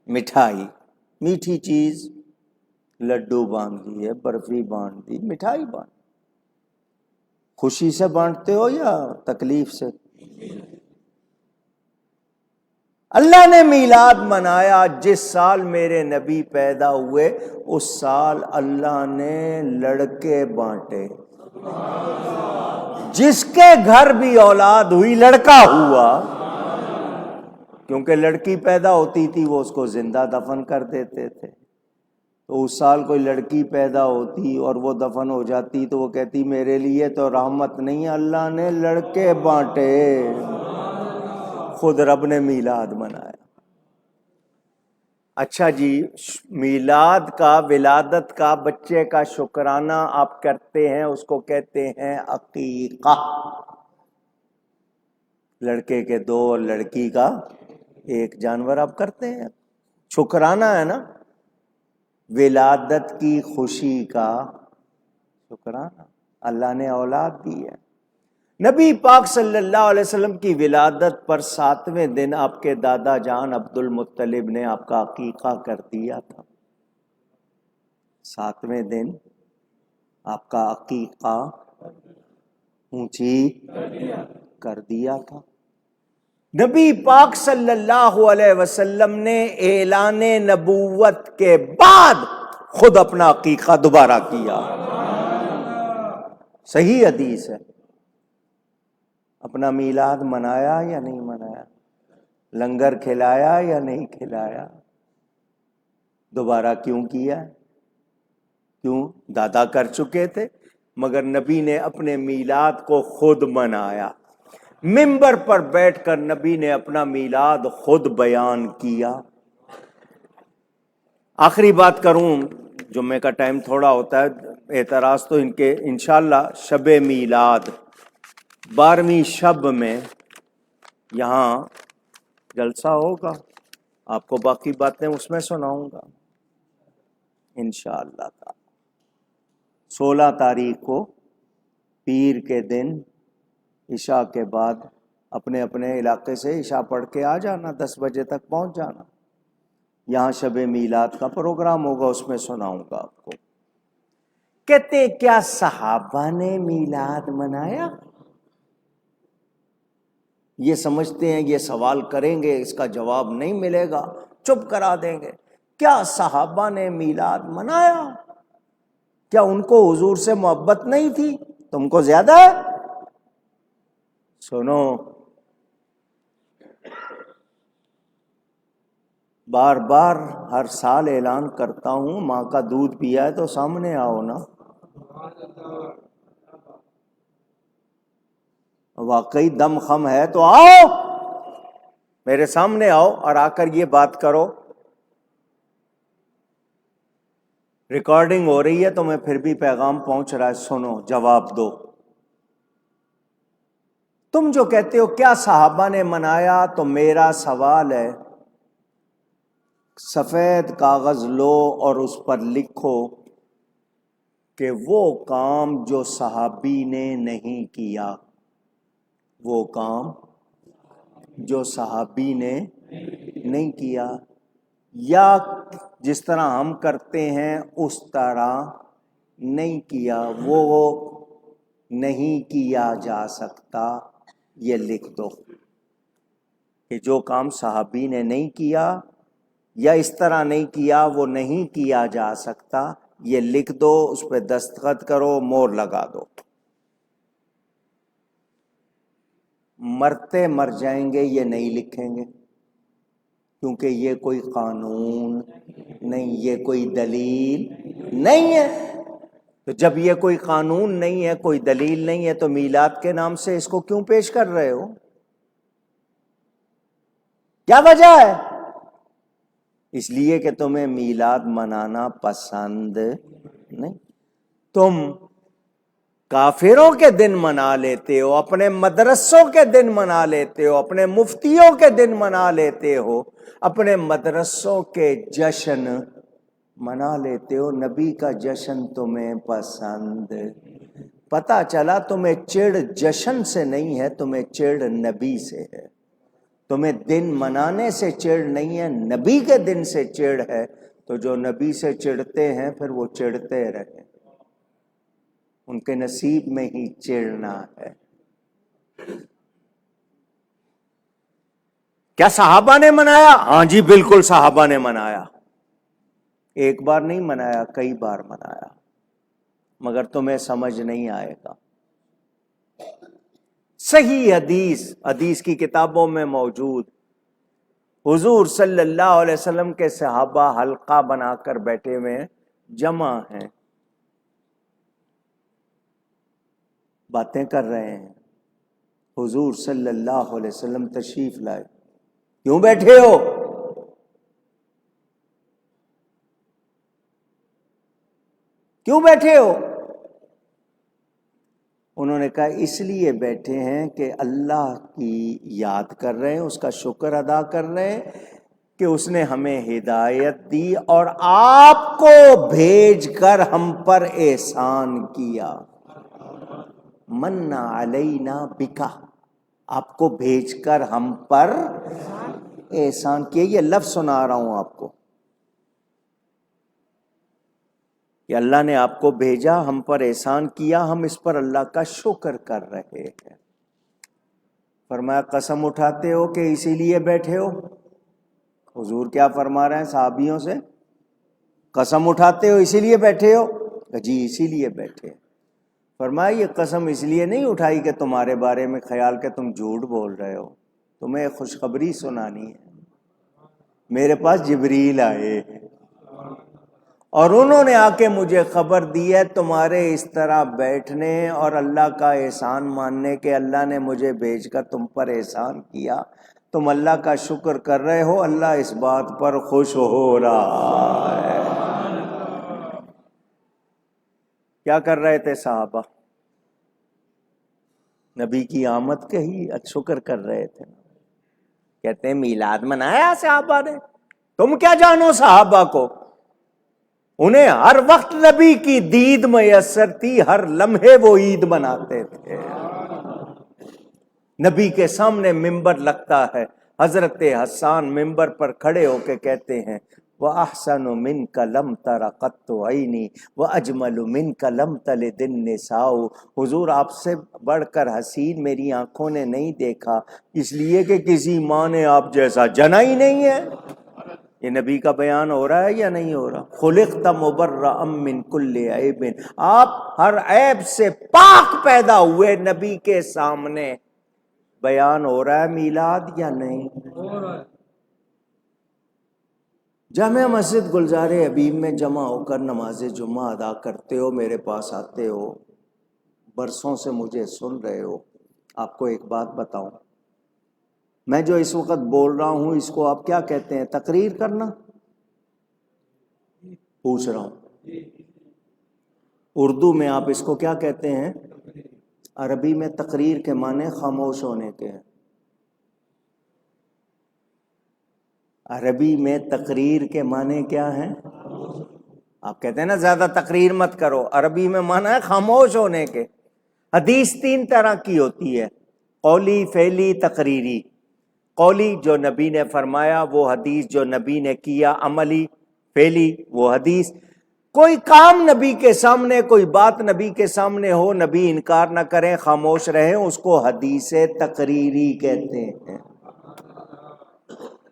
مٹھائی، میٹھی چیز، لڈو باندھ دیے، برفی باندھ دی، مٹھائی باندھ۔ خوشی سے بانٹتے ہو یا تکلیف سے؟ اللہ نے میلاد منایا، جس سال میرے نبی پیدا ہوئے اس سال اللہ نے لڑکے بانٹے۔ جس کے گھر بھی اولاد ہوئی لڑکا ہوا، کیونکہ لڑکی پیدا ہوتی تھی وہ اس کو زندہ دفن کر دیتے تھے، تو اس سال کوئی لڑکی پیدا ہوتی اور وہ دفن ہو جاتی تو وہ کہتی میرے لیے تو رحمت نہیں، اللہ نے لڑکے بانٹے، خود رب نے میلاد منایا۔ اچھا جی، میلاد کا، ولادت کا، بچے کا شکرانہ آپ کرتے ہیں، اس کو کہتے ہیں عقیقہ۔ لڑکے کے 2 اور لڑکی کا 1 جانور آپ کرتے ہیں، شکرانہ ہے نا۔ ولادت کی خوشی کا شکرانہ، اللہ نے اولاد دی ہے۔ نبی پاک صلی اللہ علیہ وسلم کی ولادت پر 7ویں دن آپ کے دادا جان عبد المطلب نے آپ کا عقیقہ کر دیا تھا۔ 7ویں دن آپ کا عقیقہ اونچی کر دیا تھا۔ نبی پاک صلی اللہ علیہ وسلم نے اعلان نبوت کے بعد خود اپنا عقیقہ دوبارہ کیا۔ صحیح حدیث ہے۔ اپنا میلاد منایا یا نہیں منایا؟ لنگر کھلایا یا نہیں کھلایا؟ دوبارہ کیوں کیا؟ کیوں؟ دادا کر چکے تھے، مگر نبی نے اپنے میلاد کو خود منایا۔ منبر پر بیٹھ کر نبی نے اپنا میلاد خود بیان کیا۔ آخری بات کروں، جمعے کا ٹائم تھوڑا ہوتا ہے، اعتراض تو ان کے انشاءاللہ شب میلاد 12ویں شب میں یہاں جلسہ ہوگا، آپ کو باقی باتیں اس میں سناؤں گا انشاءاللہ تعالی۔ 16 تاریخ کو پیر کے دن عشاء کے بعد اپنے اپنے علاقے سے عشاء پڑھ کے آ جانا، 10 بجے تک پہنچ جانا۔ یہاں شب میلاد کا پروگرام ہوگا، اس میں سناؤں گا آپ کو۔ کہتے کیا صحابہ نے میلاد منایا؟ یہ سمجھتے ہیں یہ سوال کریں گے اس کا جواب نہیں ملے گا، چپ کرا دیں گے۔ کیا صحابہ نے میلاد منایا؟ کیا ان کو حضور سے محبت نہیں تھی؟ تم کو زیادہ ہے؟ سنو، بار بار ہر سال اعلان کرتا ہوں، ماں کا دودھ پیا ہے تو سامنے آؤ نا۔ واقعی دم خم ہے تو آؤ، میرے سامنے آؤ اور آ کر یہ بات کرو۔ ریکارڈنگ ہو رہی ہے تو میں پھر بھی پیغام پہنچ رہا ہے، سنو، جواب دو۔ تم جو کہتے ہو کیا صحابہ نے منایا، تو میرا سوال ہے، سفید کاغذ لو اور اس پر لکھو کہ وہ کام جو صحابی نے نہیں کیا، وہ کام جو صحابی نے نہیں کیا، یا جس طرح ہم کرتے ہیں اس طرح نہیں کیا، وہ نہیں کیا جا سکتا، یہ لکھ دو کہ جو کام صحابی نے نہیں کیا یا اس طرح نہیں کیا وہ نہیں کیا جا سکتا، یہ لکھ دو، اس پہ دستخط کرو، مور لگا دو۔ مرتے مر جائیں گے یہ نہیں لکھیں گے، کیونکہ یہ کوئی قانون نہیں، یہ کوئی دلیل نہیں ہے۔ تو جب یہ کوئی قانون نہیں ہے، کوئی دلیل نہیں ہے، تو میلاد کے نام سے اس کو کیوں پیش کر رہے ہو؟ کیا وجہ ہے؟ اس لیے کہ تمہیں میلاد منانا پسند نہیں۔ تم کافروں کے دن منا لیتے ہو، اپنے مدرسوں کے دن منا لیتے ہو، اپنے مفتیوں کے دن منا لیتے ہو، اپنے مدرسوں کے جشن منا لیتے ہو، نبی کا جشن تمہیں پسند۔ پتہ چلا تمہیں چڑ جشن سے نہیں ہے، تمہیں چڑ نبی سے ہے۔ تمہیں دن منانے سے چڑ نہیں ہے، نبی کے دن سے چڑ ہے۔ تو جو نبی سے چڑھتے ہیں پھر وہ چڑھتے رہیں، ان کے نصیب میں ہی چڑھنا ہے۔ کیا صحابہ نے منایا؟ ہاں جی بالکل صحابہ نے منایا، ایک بار نہیں منایا، کئی بار منایا، مگر تمہیں سمجھ نہیں آئے گا۔ صحیح حدیث کی کتابوں میں موجود، حضور صلی اللہ علیہ وسلم کے صحابہ حلقہ بنا کر بیٹھے ہوئے ہیں، جمع ہیں، باتیں کر رہے ہیں۔ حضور صلی اللہ علیہ وسلم تشریف لائے، کیوں بیٹھے ہو؟ کیوں بیٹھے ہو؟ انہوں نے کہا اس لیے بیٹھے ہیں کہ اللہ کی یاد کر رہے ہیں، اس کا شکر ادا کر رہے ہیں کہ اس نے ہمیں ہدایت دی اور آپ کو بھیج کر ہم پر احسان کیا. من علینا بکا، آپ کو بھیج کر ہم پر احسان کیا. یہ لفظ سنا رہا ہوں آپ کو کہ اللہ نے آپ کو بھیجا، ہم پر احسان کیا، ہم اس پر اللہ کا شکر کر رہے ہیں. فرمایا قسم اٹھاتے ہو کہ اسی لیے بیٹھے ہو؟ حضور کیا فرما رہے ہیں صحابیوں سے؟ قسم اٹھاتے ہو اسی لیے بیٹھے ہو؟ جی اسی لیے بیٹھے. فرمایا یہ قسم اس لیے نہیں اٹھائی کہ تمہارے بارے میں خیال کہ تم جھوٹ بول رہے ہو، تمہیں خوشخبری سنانی ہے. میرے پاس جبریل آئے اور انہوں نے آ کے مجھے خبر دی ہے تمہارے اس طرح بیٹھنے اور اللہ کا احسان ماننے کے اللہ نے مجھے بھیج کر تم پر احسان کیا، تم اللہ کا شکر کر رہے ہو، اللہ اس بات پر خوش ہو رہا ہے. کیا کر رہے تھے صحابہ؟ نبی کی آمد کے ہی شکر کر رہے تھے. کہتے ہیں میلاد منایا صحابہ نے. تم کیا جانو صحابہ کو، انہیں ہر وقت نبی کی دید میسر تھی، ہر لمحے وہ عید مناتے تھے. نبی کے سامنے ممبر لگتا ہے، حضرت حسان ممبر پر کھڑے ہو کے کہتے ہیں وَأَحْسَنُ مِنْكَ لَمْ تَرَ قَطُّ عَيْنِي وَأَجْمَلُ مِنْكَ لَمْ تَلِدِ النِّسَاءُ. حضور آپ سے بڑھ کر حسین میری آنکھوں نے نہیں دیکھا، اس لیے کہ کسی ماں نے آپ جیسا جنا ہی نہیں ہے. یہ نبی کا بیان ہو رہا ہے یا نہیں ہو رہا؟ خلقت مبرأ من کل عیب، آپ ہر عیب سے پاک پیدا ہوئے. نبی کے سامنے بیان ہو رہا ہے میلاد یا نہیں؟ جامع مسجد گلزار حبیب میں جمع ہو کر نماز جمعہ ادا کرتے ہو، میرے پاس آتے ہو، برسوں سے مجھے سن رہے ہو. آپ کو ایک بات بتاؤں، میں جو اس وقت بول رہا ہوں اس کو آپ کیا کہتے ہیں؟ تقریر کرنا؟ پوچھ رہا ہوں اردو میں آپ اس کو کیا کہتے ہیں؟ عربی میں تقریر کے معنی خاموش ہونے کے ہیں. عربی میں تقریر کے معنی کیا ہیں؟ آپ کہتے ہیں نا زیادہ تقریر مت کرو، عربی میں معنی ہے خاموش ہونے کے. حدیث 3 طرح کی ہوتی ہے، قولی، فعلی، تقریری. قولی جو نبی نے فرمایا وہ حدیث، جو نبی نے کیا عملی. فعلی وہ حدیث کوئی کام نبی کے سامنے، کوئی بات نبی کے سامنے ہو، نبی انکار نہ کریں، خاموش رہیں، اس کو حدیث تقریری کہتے ہیں.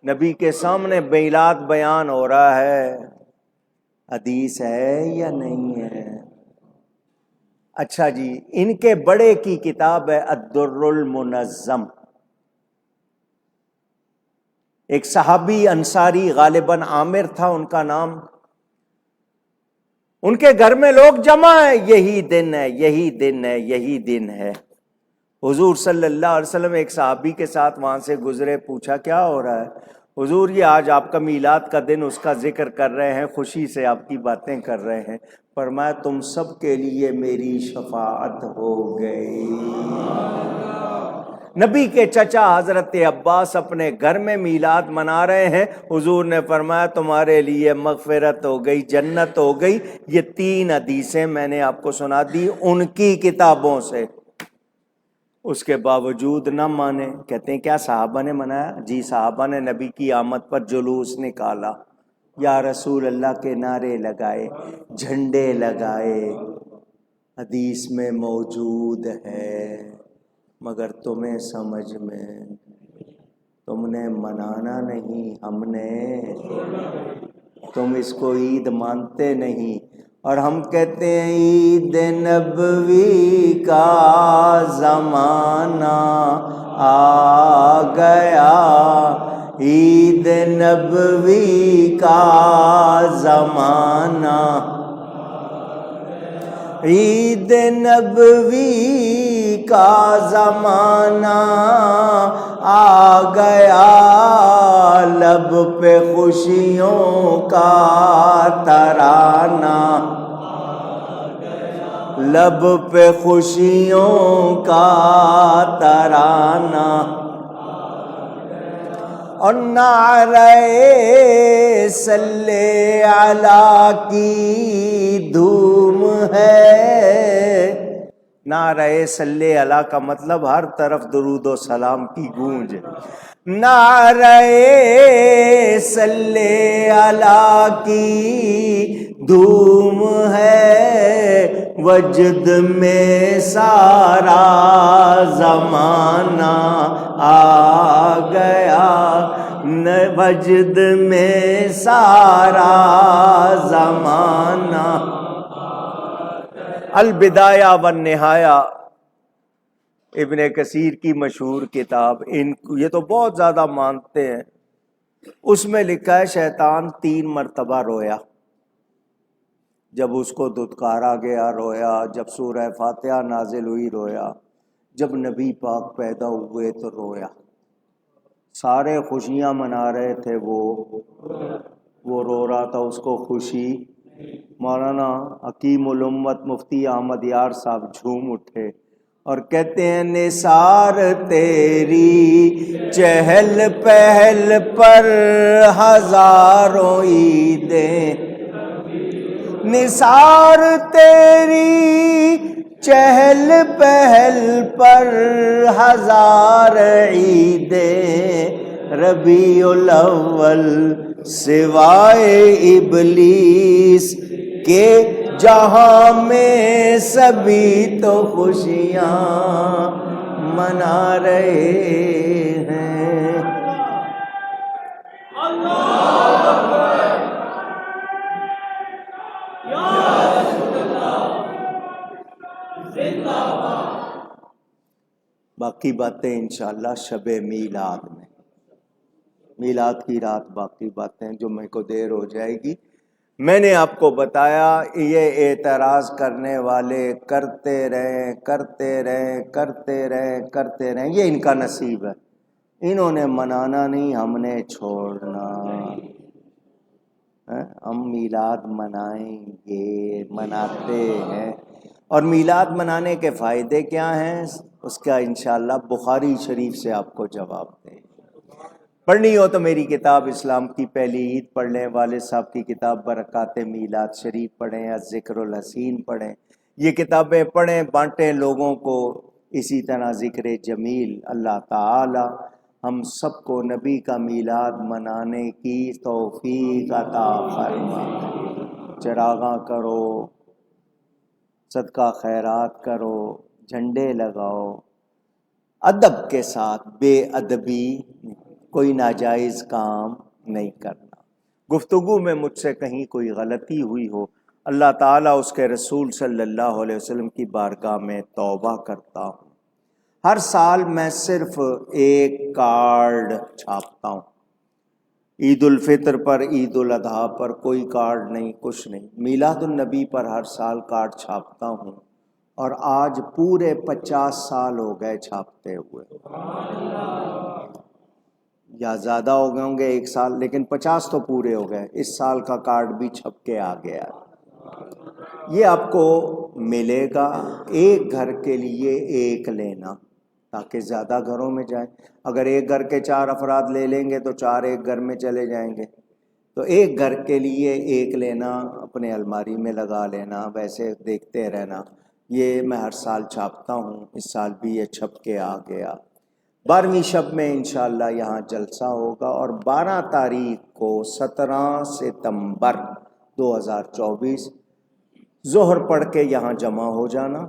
نبی کے سامنے میلاد بیان ہو رہا ہے، حدیث ہے یا نہیں ہے؟ اچھا جی، ان کے بڑے کی کتاب ہے الدر المنظم. ایک صحابی انصاری غالباً عامر تھا ان کا نام، ان کے گھر میں لوگ جمع ہیں، یہی دن ہے، یہی دن ہے، یہی دن ہے. حضور صلی اللہ علیہ وسلم ایک صحابی کے ساتھ وہاں سے گزرے، پوچھا کیا ہو رہا ہے؟ حضور یہ آج آپ کا میلاد کا دن، اس کا ذکر کر رہے ہیں، خوشی سے آپ کی باتیں کر رہے ہیں. فرمایا تم سب کے لیے میری شفاعت ہو گئی. نبی کے چچا حضرت عباس اپنے گھر میں میلاد منا رہے ہیں، حضور نے فرمایا تمہارے لیے مغفرت ہو گئی، جنت ہو گئی. یہ 3 حدیثیں میں نے آپ کو سنا دی ان کی کتابوں سے. اس کے باوجود نہ مانے. کہتے ہیں کیا صحابہ نے منایا؟ جی صحابہ نے نبی کی آمد پر جلوس نکالا، یا رسول اللہ کے نعرے لگائے، جھنڈے لگائے. حدیث میں موجود ہے مگر تمہیں سمجھ میں، تم نے منانا نہیں، ہم نے. تم اس کو عید مانتے نہیں، اور ہم کہتے ہیں عید نبوی کا زمانہ آ گیا، عید نبوی کا زمانہ، عید نبوی کا زمانہ آ گیا، لب پہ خوشیوں کا ترانہ، لب پہ خوشیوں کا ترانہ. اور نعرہ صلی علی کی دھوم ہے۔ نعرہ صلی علی کا مطلب ہر طرف درود و سلام کی گونج۔ نعرہ صلی علی کی دھوم ہے، وجد میں سارا زمانہ آ گیا، وجد میں سارا زمانہ۔ البدایہ والنہایہ ابن کثیر کی مشہور کتاب، یہ تو بہت زیادہ مانتے ہیں، اس میں لکھا ہے شیطان 3 مرتبہ رویا۔ جب اس کو دھتکارا گیا رویا، جب سورہ فاتحہ نازل ہوئی رویا، جب نبی پاک پیدا ہوئے تو رویا۔ سارے خوشیاں منا رہے تھے، وہ رو رہا تھا، اس کو خوشی۔ مولانا حکیم الامت مفتی احمد یار صاحب جھوم اٹھے اور کہتے ہیں نثار تیری چہل پہل پر ہزاروں عیدیں، نثار تیری چہل پہل پر ہزار عیدیں، ربیع الاول سوائے ابلیس کے جہاں میں سبھی تو خوشیاں منا رہے ہیں۔ باقی باتیں انشاءاللہ شب میلاد میں، میلاد کی رات باقی باتیں جمعے کو دیر ہو جائے گی۔ میں نے آپ کو بتایا یہ اعتراض کرنے والے کرتے رہیں کرتے رہیں کرتے رہیں کرتے رہیں، یہ ان کا نصیب ہے، انہوں نے منانا نہیں، ہم نے چھوڑنا۔ ہم میلاد منائیں گے، مناتے ہیں۔ اور میلاد منانے کے فائدے کیا ہیں اس کا انشاءاللہ بخاری شریف سے آپ کو جواب دیں۔ پڑھنی ہو تو میری کتاب اسلام کی پہلی عید پڑھ لیں، والد صاحب کی کتاب برکات میلاد شریف پڑھیں، الذکر الحسین پڑھیں، یہ کتابیں پڑھیں، بانٹیں لوگوں کو۔ اسی طرح ذکر جمیل، اللہ تعالی ہم سب کو نبی کا میلاد منانے کی توفیق عطا فرمائے۔ چراغاں کرو، صدقہ خیرات کرو، جھنڈے لگاؤ، ادب کے ساتھ، بے ادبی، کوئی ناجائز کام نہیں کرنا۔ گفتگو میں مجھ سے کہیں کوئی غلطی ہوئی ہو، اللہ تعالیٰ اس کے رسول صلی اللہ علیہ وسلم کی بارگاہ میں توبہ کرتا ہوں۔ ہر سال میں صرف ایک کارڈ چھاپتا ہوں، عید الفطر پر، عید الاضحیٰ پر کوئی کارڈ نہیں، کچھ نہیں۔ میلاد النبی پر ہر سال کارڈ چھاپتا ہوں، اور آج پورے 50 سال ہو گئے چھاپتے ہوئے، یا زیادہ ہو گئے ہوں گے 1 سال، لیکن 50 تو پورے ہو گئے۔ اس سال کا کارڈ بھی چھپ کے آ گیا۔ یہ آپ کو ملے گا، ایک گھر کے لیے ایک لینا، تاکہ زیادہ گھروں میں جائیں۔ اگر ایک گھر کے 4 افراد لے لیں گے تو 4 ایک گھر میں چلے جائیں گے، تو ایک گھر کے لیے ایک لینا، اپنے الماری میں لگا لینا، ویسے دیکھتے رہنا۔ یہ میں ہر سال چھاپتا ہوں، اس سال بھی یہ چھپ کے آ گیا۔ 12ویں شب میں انشاءاللہ یہاں جلسہ ہوگا، اور 12 تاریخ کو 17 ستمبر 2024 ظہر پڑھ کے یہاں جمع ہو جانا۔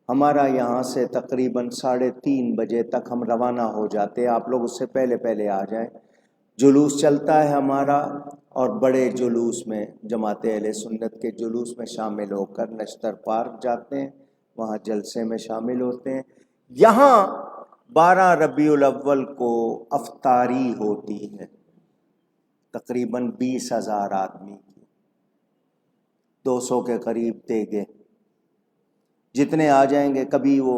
ہمارا یہاں سے تقریباً 3:30 بجے تک ہم روانہ ہو جاتے ہیں، آپ لوگ اس سے پہلے پہلے آ جائیں۔ جلوس چلتا ہے ہمارا، اور بڑے جلوس میں، جماعت اہل سنت کے جلوس میں شامل ہو کر نشتر پارک جاتے ہیں، وہاں جلسے میں شامل ہوتے ہیں۔ یہاں 12 ربیع الاول کو افطاری ہوتی ہے، تقریباً 20,000 آدمی کی، 200 کے قریب دے گے، جتنے آ جائیں گے۔ کبھی وہ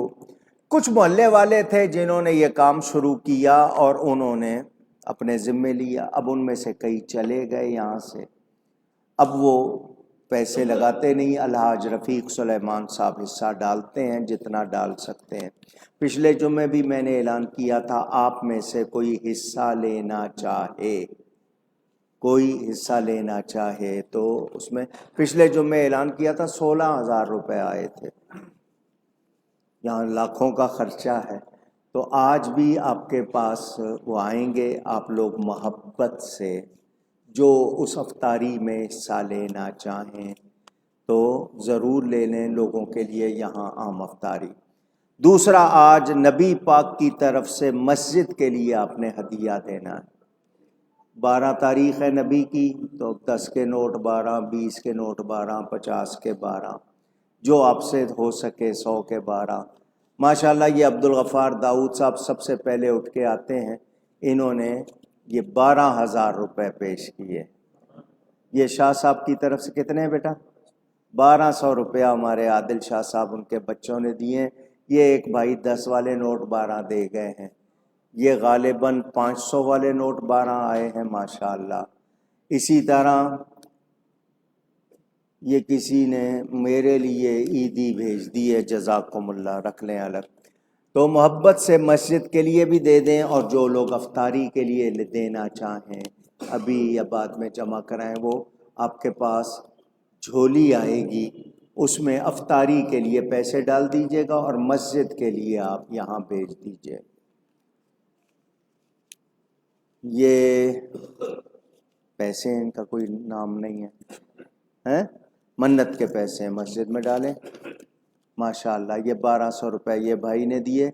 کچھ محلے والے تھے جنہوں نے یہ کام شروع کیا اور انہوں نے اپنے ذمے لیا، اب ان میں سے کئی چلے گئے یہاں سے، اب وہ پیسے لگاتے نہیں. الحاج رفیق سلیمان صاحب حصہ ڈالتے ہیں جتنا ڈال سکتے ہیں. پچھلے جمعے بھی میں نے اعلان کیا تھا آپ میں سے کوئی حصہ لینا چاہے تو اس میں پچھلے جمعے اعلان کیا تھا 16,000 روپے آئے تھے. یہاں لاکھوں کا خرچہ ہے. تو آج بھی آپ کے پاس وہ آئیں گے. آپ لوگ محبت سے جو اس افطاری میں حصہ لینا چاہیں تو ضرور لے لیں. لوگوں کے لیے یہاں عام افطاری. دوسرا، آج نبی پاک کی طرف سے مسجد کے لیے آپ نے ہدیہ دینا ہے. 12 تاریخ ہے نبی کی، تو 10 کے نوٹ 12، 20 کے نوٹ 12، 50 کے 12، جو آپ سے ہو سکے 100 کے 12. ماشاءاللہ یہ عبدالغفار داؤد صاحب سب سے پہلے اٹھ کے آتے ہیں. انہوں نے یہ 12,000 روپے پیش کیے. یہ شاہ صاحب کی طرف سے کتنے ہیں بیٹا؟ 1,200 روپیہ ہمارے عادل شاہ صاحب ان کے بچوں نے دیے. یہ ایک بھائی 10 والے نوٹ 12 دے گئے ہیں. یہ غالباً 500 والے نوٹ 12 آئے ہیں ماشاءاللہ. اسی طرح یہ کسی نے میرے لیے عیدی بھیج دی ہے، جزاکم اللہ، رکھ لیں الگ. تو محبت سے مسجد کے لیے بھی دے دیں، اور جو لوگ افطاری کے لیے دینا چاہیں ابھی یا بعد میں جمع کرائیں. وہ آپ کے پاس جھولی آئے گی، اس میں افطاری کے لیے پیسے ڈال دیجیے گا اور مسجد کے لیے آپ یہاں بھیج دیجیے. یہ پیسے ان کا کوئی نام نہیں ہے، منت کے پیسے ہیں، مسجد میں ڈالیں. ماشاءاللہ یہ 1,200 روپے یہ بھائی نے دیے.